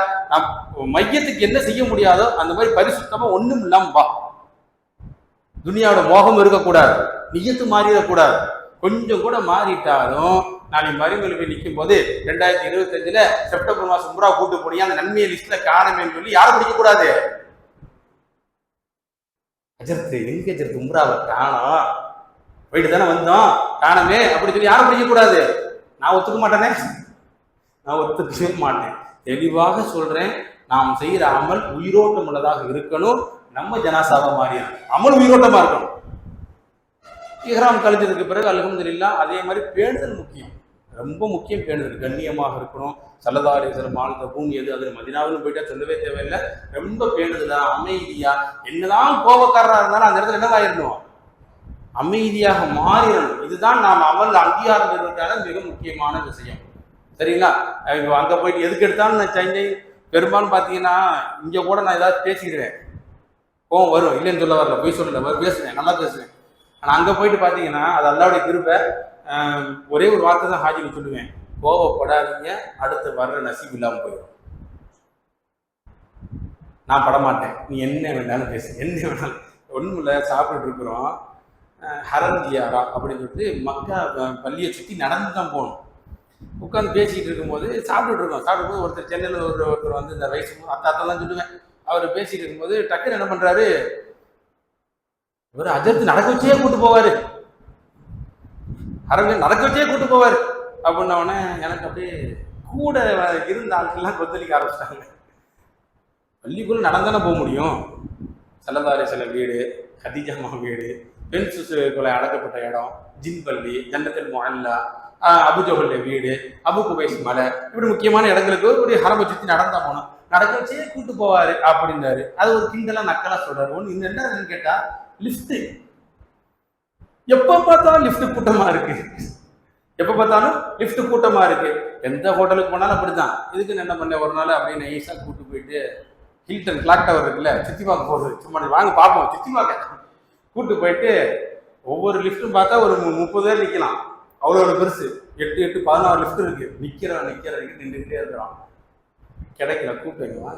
S4: மையத்துக்கு என்ன செய்ய முடியாதோ அந்த மாதிரி பரிசுத்தமா ஒண்ணும் இல்லாம வா. துனியாவோட மோகம் இருக்கக்கூடாது, நியத்து மாறிடக்கூடாது. கொஞ்சம் கூட மாறிட்டாலும் நாளைக்கு மறுமையில போய் நிற்கும் போது 2025 செப்டம்பர் மாசம் உம்ரா கூட்டு போனீங்க, அந்த நன்மையை லிஸ்ட்ல காணமேன்னு சொல்லி யாரும் பிடிக்க கூடாது. எங்க உம்ராவை காணோம், போயிட்டு தானே வந்தோம், காணமே அப்படி சொல்லி யாரும் பிடிக்க கூடாது. நான் ஒத்துக்க மாட்டேனே, நான் ஒத்துக்கவே மாட்டேன். தெளிவாக சொல்றேன், நாம் செய்யற அமல் உயிரோட்டம் உள்ளதாக இருக்கணும். நம்ம ஜனாசாவா மாறிடும், அமல் உயிரோட்டமா இருக்கணும். இஹ்ராம் கழிஞ்சதுக்கு பிறகு அல்ஹம்துலில்லாஹ் அதே மாதிரி பேணுதல் முக்கியம், ரொம்ப முக்கியம். பேணுதல் கண்ணியமாக இருக்கணும். ஸல்லல்லாஹு அலைஹி வஸல்லம் வாழ்ந்த பூமி எது, அது மதீனாவுன்னு போயிட்டா சொல்லவே தேவையில்லை. ரொம்ப பேணுதலா அமைதியா, என்னதான் கோபக்காரராக இருந்தாலும் அந்த இடத்துல என்னவாயிடணும், அமைதியாக மாறிடணும். இதுதான் நாம் அமல் அங்கீகாரம் பெறுவதற்கான மிக முக்கியமான விஷயம். சரிங்களா? இப்போ அங்கே போயிட்டு எதுக்கு எடுத்தாலும் நான் சைஞ்சை பெரும்பாலும் பார்த்தீங்கன்னா இங்கே கூட நான் ஏதாவது பேசிக்கிறேன், கோவம் வரும், இல்லைன்னு சொல்ல வரல, போய் சொல்லல, பேசுவேன், நல்லா பேசுவேன். ஆனால் அங்கே போயிட்டு பார்த்தீங்கன்னா அது அல்லாவுடைய கிருபை. ஒரே ஒரு வார்த்தை தான் ஹாஜிக்கு சொல்லுவேன், கோவப்படாதீங்க, அடுத்து வர்ற நசீப் இல்லாமல் போயிடும். நான் படமாட்டேன், நீ என்ன வேணாலும் பேசு, என்ன வேணாலும். ஒன்றும் இல்லை, சாப்பிட்டுட்டு இருக்கிறோம், ஹரம் ஜியாரா அப்படின்னு சொல்லிட்டு மக்கா பள்ளியை சுற்றி நடந்து தான் போகணும். உட்காந்து பேசிக்கிட்டு இருக்கும்போது சாப்பிட்டுட்டு இருக்கோம். சாப்பிடும்போது ஒருத்தர் சென்னையில் ஒருத்தர் வந்து இந்த வயசு அத்தாத்தெல்லாம் சொல்லுவேன், அவர் பேசிட்டு இருக்கும்போது டக்குன்னு என்ன பண்ணுறாரு, இவர் அஜர்த்து நடக்க வச்சே கூட்டு போவார், ஹரம் நடக்க வச்சே கூட்டு போவார் அப்படின்னோடனே எனக்கு அப்படியே கூட இருந்த ஆட்கள்லாம் கொத்தளிக்க ஆரம்பிச்சிட்டாங்க. பள்ளிக்குள்ள நடந்தானே போக முடியும். செல்லதாரி சில வீடு, ஹதீஜாமா வீடு, பெண் கொலை அடக்கப்பட்ட இடம், ஜின் பள்ளி, ஜன்னத்தில் முஹல்லா, அபுஜஹலுடைய வீடு, அபு குபைஸ் மலை, இப்படி முக்கியமான இடங்களுக்கு ஒரு ஹரமை சுற்றி நடந்தா போனோம். நடக்க வச்சே கூட்டு போவாரு அப்படின்னாரு. அது ஒரு கிண்டலா நக்கலா சொல்றாரு. ஒன்று இந்த என்னன்னு கேட்டா, லிஃப்ட் எப்ப பார்த்தாலும் லிஃப்ட் கூட்டமா இருக்கு, எப்ப பார்த்தாலும் லிஃப்ட் கூட்டமா இருக்கு. எந்த ஹோட்டலுக்கு போனாலும் அப்படித்தான். இதுக்குன்னு என்ன பண்ண, ஒரு நாள் அப்படின்னு நைஸா கூட்டு போயிட்டு ஹில்டன் கிளாக் டவர் இருக்குல்ல, சுற்றி பார்க்க போகுது, சும்மா வாங்க பார்ப்போம், சுற்றி பார்க்க கூட்டு போயிட்டு ஒவ்வொரு லிஃப்ட்டும் பார்த்தா ஒரு 30 பேர் நிற்கலாம், அவ்வளோ பெருசு, 8 16 லிஃப்ட் இருக்கு. நிற்கிறவன் நின்றுக்கிட்டே இருக்கிறான், கிடைக்கல. கூப்பிட்டுங்க,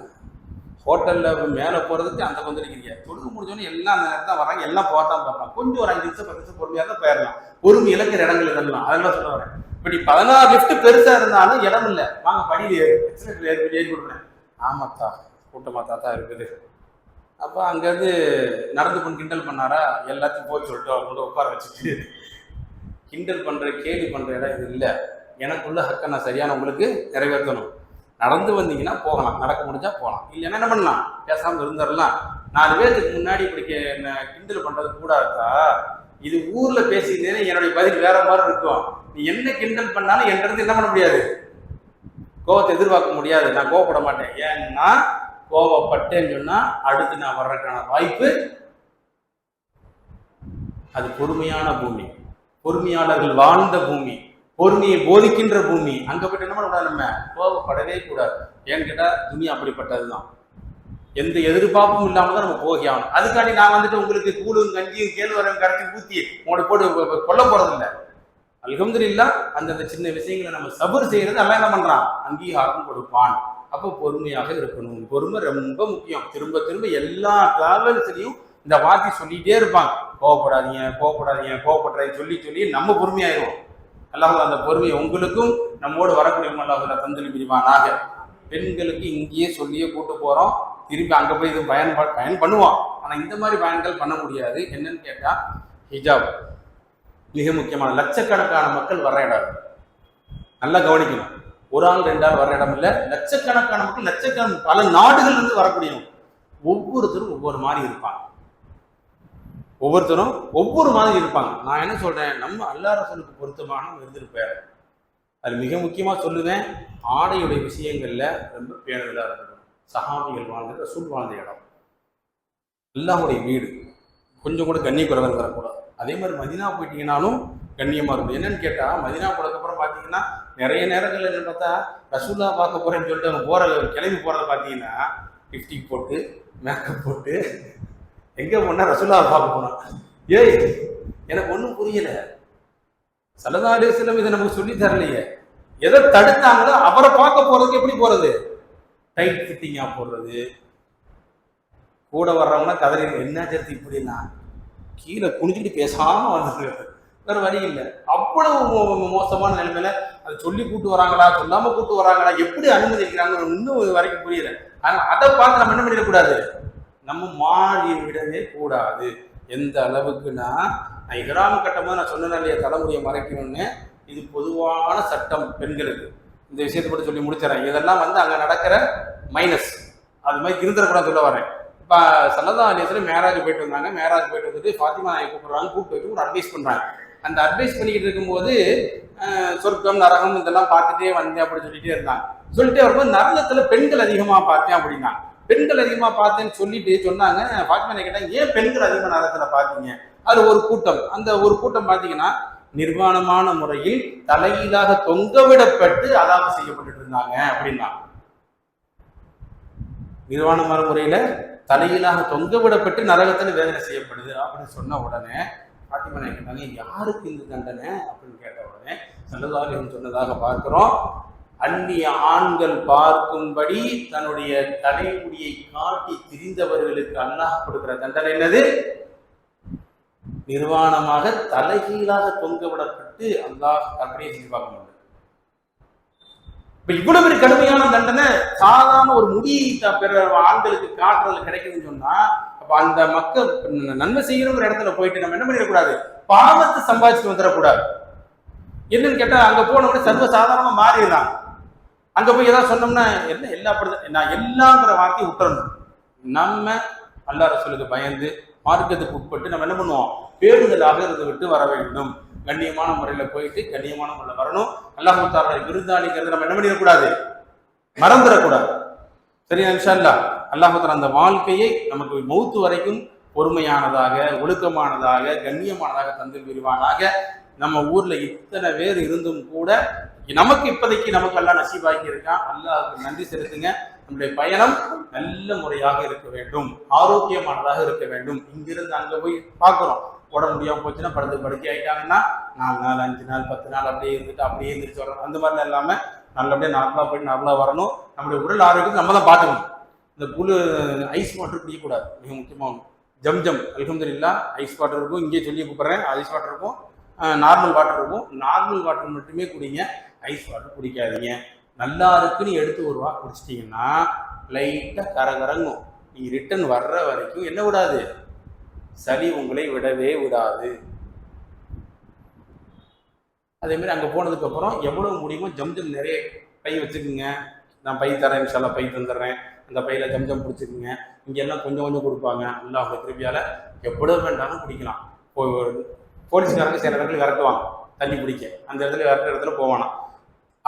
S4: ஹோட்டலில் மேலே போகிறதுக்கு அந்த வந்து நிற்கிறீங்க, தொழுகு முடிஞ்சோன்னு எல்லாம் அந்த நேரத்தில் வராங்க, எல்லாம் போகத்தான் பார்ப்பாங்க. கொஞ்சம் ஒரு 5 நிமிஷம் 10 நிமிஷம் பொறுமையாக தான் போயிடலாம், பொறுமை இழக்கிற இடங்கள் இதெல்லாம், அதெல்லாம் சொல்ல வரேன். இப்படி 16 லிஃப்ட் பெருசாக இருந்தாலும் இடம் இல்லை, வாங்க படியில் ஏறி கொடுக்குறேன். ஆமாத்தா கூட்டமாக தான் இருக்குது. அப்போ அங்கேருந்து நடந்து கொண்டு கிண்டல் பண்ணாரா, எல்லாத்தையும் போய் சொல்லிட்டு அவங்க கூட உட்கார வச்சுட்டு கிண்டல் பண்ணுற கேலி பண்ணுற இடம் இது இல்லை. எனக்குள்ள ஹக்கை நான் சரியான உங்களுக்கு நிறைவேற்றணும். நடந்து வந்தீங்கன்னா போகலாம், நடக்க முடிஞ்சா போகலாம், இல்லைன்னா என்ன பண்ணலாம், பேசாமல் இருந்துடலாம். 4 பேருக்கு முன்னாடி இப்படி கிண்டல் பண்ணுறது கூடாதா? இது ஊரில் பேசியிருந்தேன்னா என்னுடைய பதில் வேற மாதிரி இருக்கும். நீ என்ன கிண்டல் பண்ணாலும் என்கிட்ட என்ன பண்ண முடியாது, கோவத்தை எதிர்பார்க்க முடியாது. நான் கோவப்பட மாட்டேன். ஏன்னா கோவப்பட்டேன்னு சொன்னா அடுத்து நான் வர்றதுக்கான வாய்ப்பு. அது பொறுமையான பூமி, பொறுமையாளர்கள் வாழ்ந்த பூமி, பொறுமையை போதிக்கின்ற பூமி. அங்க போயிட்டு என்ன பண்ணக்கூடாது, நம்ம கோவப்படவே கூடாது. ஏன்னு கேட்டா துனியா அப்படிப்பட்டதுதான். எந்த எதிர்பார்ப்பும் இல்லாம தான் நம்ம போகி ஆகணும். அதுக்காண்டி நான் வந்துட்டு உங்களுக்கு கூழும் கஞ்சியும் கேழ்வரகும் கரைச்சி ஊத்தி உங்களை போட்டு கொல்ல போறது இல்லை. அல்ஹம்துலில்லாஹ் அந்தந்த சின்ன விஷயங்களை நம்ம சபர் செய்யறது எல்லாம் என்ன பண்றான், அங்கீகாரம் கொடுப்பான். அப்போ பொறுமையாக இருக்கணும். பொறுமை ரொம்ப முக்கியம். திரும்ப திரும்ப எல்லா டிராவல்ஸ்லையும் இந்த வார்த்தை சொல்லிட்டே இருப்பாங்க, கோவப்படாதீங்க கோவப்படாதீங்க கோவப்படுறேன்னு சொல்லி சொல்லி நம்ம பொறுமையாயிரும். அல்லாஹ் அந்த பொறுமையை உங்களுக்கும் நம்மோடு வரக்கூடிய அல்லாஹ் தந்தல் பிரிவானாக. பெண்களுக்கு இங்கேயே சொல்லியே கூட்டு போறோம், திருப்பி அங்கே போய் இது பயன் பண்ணுவோம். ஆனால் இந்த மாதிரி பயன்கள் பண்ண முடியாது. என்னன்னு கேட்டால் ஹிஜாப் மிக முக்கியமான. லட்சக்கணக்கான மக்கள் வர்ற இடம், நல்லா கவனிக்கணும். ஒரு ஆள் 2 ஆள் வர்ற இடம் இல்லை, லட்சக்கணக்கான மக்கள், லட்சக்கணக்கான பல நாடுகள் இருந்து வரக்கூடியவங்க. ஒவ்வொருத்தரும் ஒவ்வொரு மாதிரி இருப்பாங்க, ஒவ்வொருத்தரும் ஒவ்வொரு மாதிரி இருப்பாங்க. நான் என்ன சொல்றேன், நம்ம அல்லாஹ் ரசூலுக்கு பொருத்தமான இருந்திருப்பார். அது மிக முக்கியமாக சொல்லுவேன், ஆடையுடைய விஷயங்கள்ல ரொம்ப பேணுதலாக இருக்கணும். சஹாபிகள் வாழ்ந்த, ரசூல் வாழ்ந்த இடம், அல்லாஹ்வுடைய வீடு, கொஞ்சம் கூட கண்ணிய குறைவர் வரக்கூடாது. அதே மாதிரி மதினா போயிட்டீங்கன்னாலும் கண்ணியமாக இருக்கும். என்னன்னு கேட்டால் மதினா போனதுக்கப்புறம் பார்த்தீங்கன்னா நிறைய நேரங்கள் என்ன பார்த்தா ரசூல்லா பார்க்க போகிறேன்னு சொல்லிட்டு அவங்க கிளம்பி போகிறத பார்த்தீங்கன்னா லிப்டிக் போட்டு மேக்கப் போட்டு எங்கே போனால் ரசூல்லாவை பார்க்க போனான். ஏய் எனக்கு ஒன்றும் புரியலை, ஸல்லல்லாஹு அலைஹி வஸல்லம் இதை நமக்கு சொல்லி தரலையே. எதை தடுத்தாங்களோ அவரை பார்க்க போகிறதுக்கு எப்படி போகிறது, டைட் ஃபிட்டிங்காக போடுறது. கூட வர்றவங்கன்னா கதறி என்ன சேர்த்து இப்படின்னா கீழே குனிஞ்சிட்டு பேசாமல் வந்தது, வேறு வழி இல்லை. அவ்வளவு மோசமான நிலைமையில அதை சொல்லி கூட்டு வராங்களா சொல்லாமல் கூட்டு வராங்களா, எப்படி அனுமதிக்கிறாங்க இன்னும் வரைக்கும் புரியல. ஆனால் அதை பார்த்து நம்ம என்ன பண்ணிடக்கூடாது, நம்ம மாறி விடவே கூடாது. எந்த அளவுக்குன்னா, நான் இஹ்ராம் கட்டும்போது நான் சொன்னேன் இல்லையா, தலைமுறையை மறைக்கணும்னு. இது பொதுவான சட்டம் பெண்களுக்கு. இந்த விஷயத்தை மட்டும் சொல்லி முடிச்சிடறேன். இதெல்லாம் வந்து அங்கே நடக்கிற மைனஸ், அது மாதிரி இருந்துடக்கூடாது சொல்ல வரேன். இப்போ ஸல்லல்லாஹு அலைஹி வஸல்லம் மேராஜ் போயிட்டு வந்தாங்க. மேராஜ் போயிட்டு வந்துட்டு ஃபாத்திமா நாயை கூப்பிடுறாங்க, கூப்பிட்டு வச்சு ஒரு அட்வைஸ் பண்ணுறாங்க. அந்த அட்வைஸ் பண்ணிக்கிட்டு இருக்கும்போது சொர்க்கம் நரகம் இதெல்லாம் பார்த்துட்டே வந்தேன் அப்படின்னு சொல்லிட்டே இருந்தாங்க. சொல்லிட்டே வரும்போது நரகத்தில் பெண்கள் அதிகமாக பார்த்தேன் அப்படின்னா, பெண்கள் அதிகமாக பார்த்தேன்னு சொல்லிட்டு சொன்னாங்க. ஃபாத்திமா நாயை கேட்டாங்க, ஏன் பெண்கள் அதிகமாக நரகத்தில் பார்த்தீங்க? அது ஒரு கூட்டம். அந்த ஒரு கூட்டம் பார்த்தீங்கன்னா நிர்வாணமான முறையில் தலையிலாக தொங்கவிடப்பட்டு அதாவது செய்யப்பட்டு இருந்தாங்க அப்படின்னா. நிர்வாணமான முறையில தலையிலாக தொங்கவிடப்பட்டு நரகத்தில் வேதனை செய்யப்படுது அப்படின்னு சொன்ன உடனே பாத்திமா கேட்டாங்க, யாருக்கு இந்த தண்டனை அப்படின்னு கேட்ட உடனே ஸல்லல்லாஹு அலைஹி வஸல்லம் சொன்னதாக பார்க்கிறோம், அந்நிய ஆண்கள் பார்க்கும்படி தன்னுடைய தலைமுடியை காட்டி திரிந்தவர்களுக்கு அல்லாஹ் கொடுக்கிற தண்டனை என்னது? நிர்வாணமாக தலைகீழாக தொங்கவிடப்பட்டு அல்லாஹ் அப்படியே செஞ்சு பார்க்க முடியும். இப்ப இவ்வளவு ஒரு கடுமையான தண்டனை சாதாரண ஒரு முடியை பிற ஆண்களுக்கு காட்டுறதுல கிடைக்குதுன்னு சொன்னா, அப்ப அந்த மக்கள் நன்மை செய்யணுங்கிற இடத்துல போயிட்டு நம்ம என்ன பண்ணிடக்கூடாது, பாவத்தை சம்பாதிச்சுட்டு வந்துடக்கூடாது. என்னன்னு கேட்டா அங்க போனோம்னா சர்வ சாதாரணமா மாறிடலாம். அங்க போய் ஏதாவது சொன்னோம்னா என்ன எல்லா நான் எல்லாங்கிற வார்த்தையை விட்டுறணும். நம்ம அல்லாஹ் ரசூலுக்கு பயந்து மார்க்கத்துக்கு உட்பட்டு நம்ம என்ன பண்ணுவோம், பேருதலாக இருந்து விட்டு வர வேண்டும். கண்ணியமான முறையில போயிட்டு கண்ணியமான முறையில் வரணும். அல்லாஹ் தஆலா விருந்தாளிங்கிறது நம்ம என்ன பண்ணிடக்கூடாது, மறந்துடக்கூடாது. சரியா இன்ஷா அல்லாஹ். அல்லாஹ் தஆலா அந்த வாழ்க்கையை நமக்கு மௌத்து வரைக்கும் பொறுமையானதாக, ஒழுக்கமானதாக, கண்ணியமானதாக தந்து விரிவானாக. நம்ம ஊர்ல இத்தனை பேர் இருந்தும் கூட நமக்கு இப்போதைக்கு நமக்கு எல்லாம் நசீபாக்கி இருக்கான். அல்லாஹ்வுக்கு நன்றி செலுத்துங்க. நம்முடைய பயணம் நல்ல முறையாக இருக்க வேண்டும், ஆரோக்கியமானதாக இருக்க வேண்டும். இங்கிருந்து அங்க போய் பார்க்கிறோம், உட முடியாம போச்சுன்னா படுக்கை ஆயிட்டாங்கன்னா 4 நாள் 5 நாள் 10 நாள் அப்படியே இருந்துட்டு அப்படியே இருந்துச்சு வரணும். அந்த மாதிரிலாம் இல்லாம நல்லபடியா நார்மலா போயிட்டு நார்மலா வரணும். நம்முடைய உடல் ஆரோக்கியத்தை நம்ம தான் பார்த்துக்கணும். இந்த குழு ஐஸ் வாட்டர் குடிக்கக்கூடாது, மிக முக்கியமான ஜம்ஜம் அல்ஹம்துலில்லாஹ் ஐஸ் வாட்டர் இருக்கும். இங்கே சொல்லி கூப்பிட்றேன், ஐஸ் வாட்டர் இருக்கும், நார்மல் வாட்டர் இருக்கும். நார்மல் வாட்டர் மட்டுமே குடிங்க, ஐஸ் வாட்டர் குடிக்காதீங்க. நல்லா இருக்குன்னு எடுத்து ஒரு வா குடிச்சிட்டிங்கன்னா லைட்டாக கரகரங்கும். நீங்கள் ரிட்டர்ன் வர்ற வரைக்கும் என்ன விடாது, சளி உங்களை விடவே விடாது. அதே மாதிரி அங்கே போனதுக்கப்புறம் எவ்வளவு முடியுமோ ஜம்ஜம் நிறைய பை வச்சுக்குங்க. நான் பை தரேன், இன்ஷா அல்லாஹ் பை தந்துடுறேன், அந்த பையில ஜம்ஜம் பிடிச்சிக்குங்க. இங்கெல்லாம் கொஞ்சம் கொஞ்சம் கொடுப்பாங்க. அல்லாஹ் திருப்பியால் எவ்வளவு வேண்டாலும் குடிக்கலாம். போலீஸ்காரங்க சில இடத்துல விரட்டுவாங்க தண்ணி குடிக்க, அந்த இடத்துல விரட்டுற இடத்துல போவானா.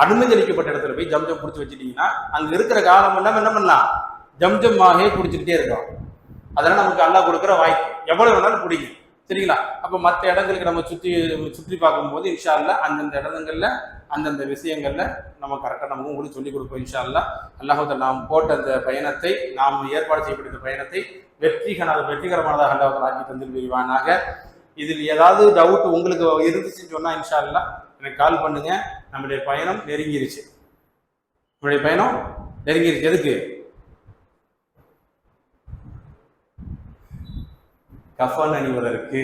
S4: அனுமதி அளிக்கப்பட்ட இடத்துல போய் ஜம்ஜம் பிடிச்சி வச்சுட்டீங்கன்னா அங்கே இருக்கிற காலம் எல்லாம் என்ன பண்ணலாம், ஜம்ஜம்மாகவே குடிச்சுக்கிட்டே இருக்கலாம். அதெல்லாம் நமக்கு அல்லாஹ் கொடுக்குற வாய்ப்பு, எவ்வளவு வேணாலும் குடிக்கும். சரிங்களா? அப்போ மற்ற இடங்களுக்கு நம்ம சுற்றி பார்க்கும்போது இன்ஷா அல்லாஹ் அந்தந்த இடங்கள்ல அந்தந்த விஷயங்கள்ல நம்ம கரெக்டாக நமக்கு உங்களுக்கு சொல்லிக் கொடுப்போம் இன்ஷா அல்லாஹ். அல்லாஹ் நாம் போட்ட அந்த பயணத்தை, நாம் ஏற்பாடு செய்யப்பட்ட பயணத்தை வெற்றிகரமானதாக அல்லாஹ் ஆக்கி தந்து விரிவானாக. இதில் ஏதாவது டவுட் உங்களுக்கு இருந்துச்சுன்னு சொன்னா இன்ஷா அல்லாஹ் எனக்கு கால் பண்ணுங்க. நம்முடைய பயணம் நெருங்கிருச்சு. எதுக்கு? கஃபான் அணிவதற்கு.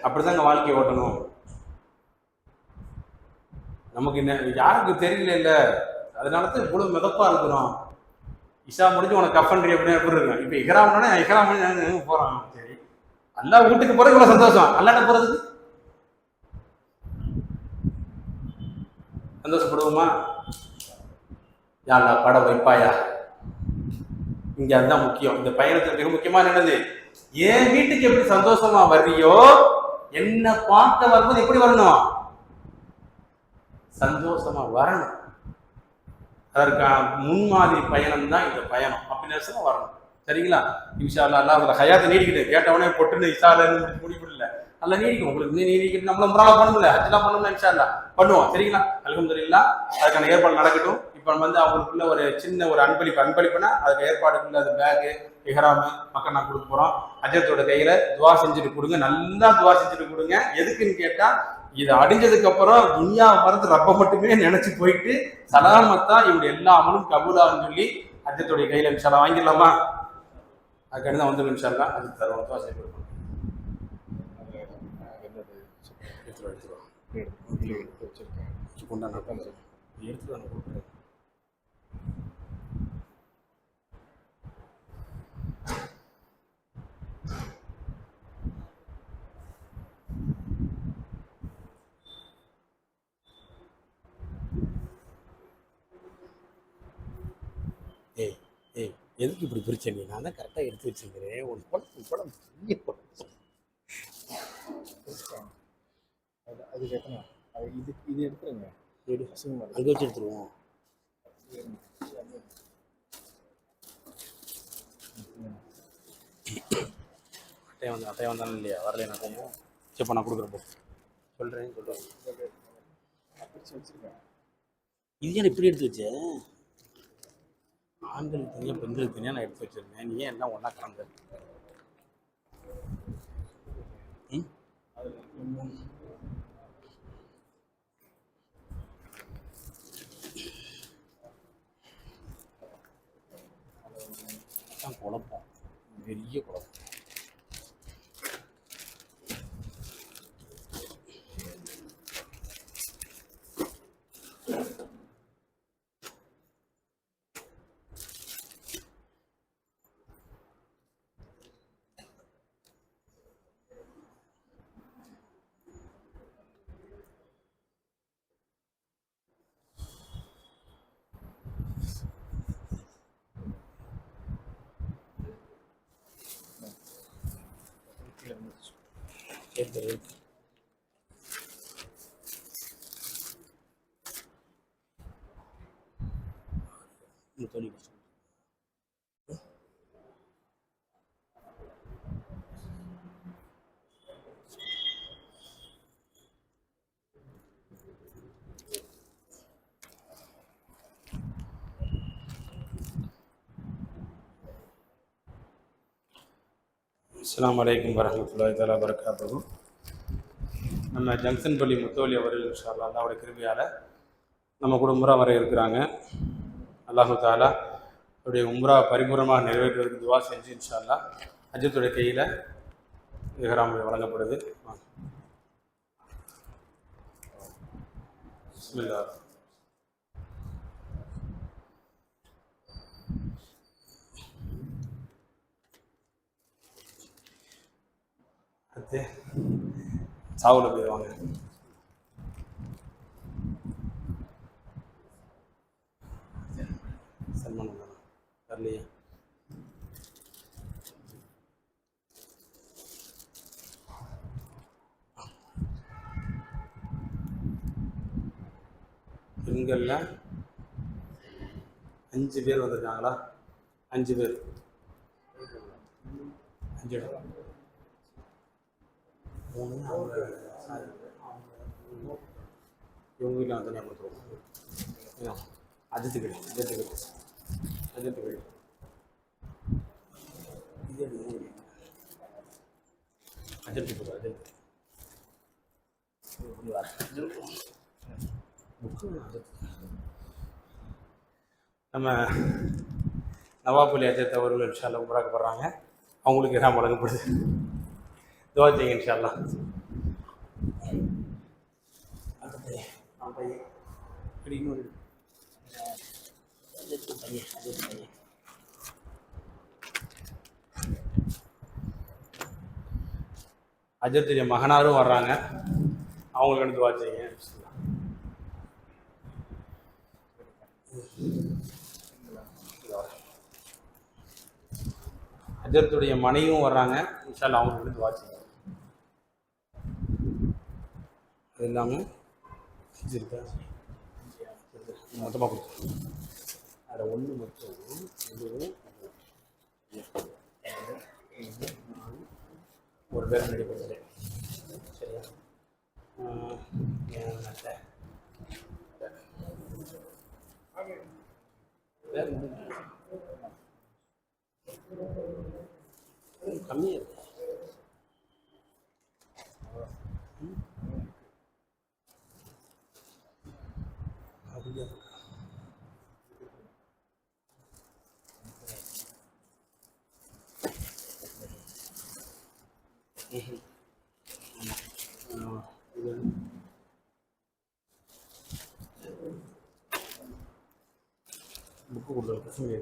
S4: அப்படிதாங்க வாழ்க்கையை ஓட்டணும். நமக்கு யாருக்கு தெரியல இல்ல, அதனாலதான் இவ்வளவு மிதப்பா இருக்கிறோம். இஷா முடிஞ்சு உனக்கு கஃபன் எப்படி இருக்கும். இப்ப இஹ்ராம் போறான். சரி, அல்லாஹ் வீட்டுக்கு போறது இவ்வளவு சந்தோஷம், அல்லாட்ட போறதுக்கு சந்தோஷப்படுவோமா? யா அல்லாஹ் பட வைப்பாயா. இங்க அதுதான் முக்கியம். இந்த பயணத்துல மிக முக்கியமான என்னது, என் வீட்டுக்கு எப்படி சந்தோஷமா வர்றியோ, என்ன பார்க்க வரும்போது எப்படி வரணும், சந்தோஷமா வரணும். அதற்கான முன்மாதிரி பயணம் தான் இந்த பயணம். அப்படின்னு வரணும். சரிங்களா? இன்ஷா அல்லாஹ் அல்லாஹ் ஹயாத்தை நீடிக்கிட்டு கேட்டவனே பொட்டுன்னு இஷாலன்னு முடிவில்லை. அல்ல நீடிக்கும். உங்களுக்கு நீடிக்கிட்டு நம்மள முறால பண்ணல, அதெல்லாம் பண்ணணும்னா இன்ஷா அல்லாஹ் பண்ணுவோம். சரிங்களா? அல்ஹம்துலில்லாஹ். அதுக்கான ஏற்பாடு நடக்கட்டும். இப்போ நம்ம அவங்களுக்குள்ள ஒரு சின்ன ஒரு அன்பளிப்புனா அதுக்கு ஏற்பாடுக்குள்ள அது பேகு இஹ்ராமு மக்கள் நான் கொடுக்க போறோம். அஜரத்தோட கையில துவா செஞ்சுட்டு கொடுங்க, நல்லா துவா செஞ்சுட்டு கொடுங்க. எதுக்குன்னு கேட்டா, இதை அடிஞ்சதுக்கு அப்புறம் துன்யா மறந்து ரப்ப மட்டுமே நினைச்சு போயிட்டு சலாமத்தா இவங்க எல்லா அமலும் கபூலான்னு சொல்லி அஜரத்தோடைய கையில இன்ஷா அல்லாஹ் வாங்கிடலாமா? அதுக்காண்டி தான் வந்து இன்ஷா அல்லாஹ் அதுக்கு தருவோம். துவா செய்ய கொடுப்போம். எதுக்கு இப்படி பிரிச்ச நீ? நான் தான் கரெக்டாக எடுத்து வச்சுக்கிறேன். ஒரு படம்
S5: அதுக்கு எத்தனை இது எடுத்துருங்க,
S4: அங்கே வச்சு எடுத்துருவோம். அட்டையை வந்தாலும் இல்லையா வரல எனக்கு. இப்போ நான் கொடுக்குறப்போ சொல்கிறேன். இது ஏன் இப்படி எடுத்து வச்சேன்? ஆண்களுக்கு தனியாக பெண்களுக்கு தனியாக நான் எடுத்து வச்சிருந்தேன். நீ ஏன் எல்லாம் ஒன்றா கலந்து குழப்பம், பெரிய குழப்பம். சரி தோழி அஸ்ஸலாமு அலைக்கும் வரஹ்மத்துல்லாஹி தஆலா வபரகாத்துஹு. நம்ம ஜங்ஷன் பள்ளி முத்தவலி அவர்கள் இன்ஷா அல்லாஹ் அல்லாஹ்வுடைய கிருபையால் நம்ம கூட உம்ரா வர இருக்கிறாங்க. அல்லாஹு தஆலா அவருடைய உம்ரா பரிபூர்ணமாக நிறைவேற்றுவதற்கு துவா செஞ்சு இன்ஷா அல்லாஹ் ஹஜ்ஜத்துடைய கையில் இஹ்ராம் வழங்கப்படுது. பிஸ்மில்லாஹ். அடுத்து சாவுல போயிடுவாங்க. சல்மான் வரலையா? பெண்களில் 5 பேர் வந்திருக்காங்களா? 5 பேர், 5 இடம். 3 அவங்க இவங்க வீட்டில் நான் தனியாக கொடுத்துருவோம். அஜித்துக்கிட்ட நம்ம நவாபுலி அஜித் அவர்கள் இன்ஷா அல்லாஹ் உம்ராக்கு போடுறாங்க. அவங்களுக்கு இஹ்ராம் வழங்கப்படுது. துவா செய்யுங்க இன்ஷா அல்லாஹ். அஜத்துடைய மகனாரும் வர்றாங்க. அவங்களுக்கு துவா செய்யுங்க. அஜத்துடைய மனைவியும் வர்றாங்க. இன்ஷா அல்லாஹ் அவங்களுக்கு துவா செய்யுங்க. அது இல்லாமல் மொத்தமாக கொடுத்து அதில் 1 மட்டும் 1 பேர் ரெடி பண்ணுறேன். சரியா? கம்மியாக இருக்கு. அப்படியா? புக்கு கொடுக்குற பசங்க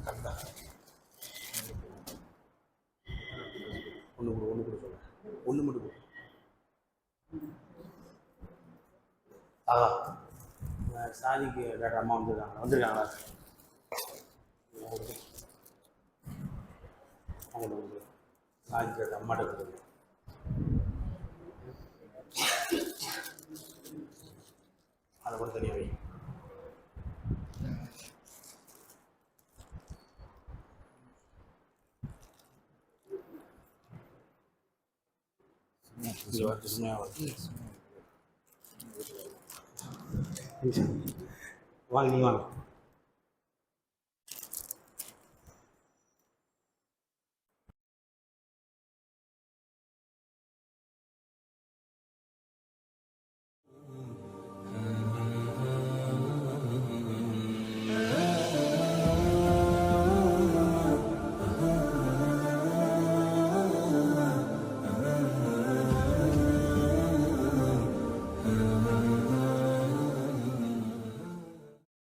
S4: கரெக்டாக 1 கூட சொல்ல 1 மட்டும் கொடு. சாதிக்கு டாக்டர் அம்மா வந்திருக்காங்களா? அவங்களுக்கு சாதிக்கு டாக்டர் அம்மாட்ட கொடுங்க. அதை கூட தனியாக வை. வாங்க நீ வாங்க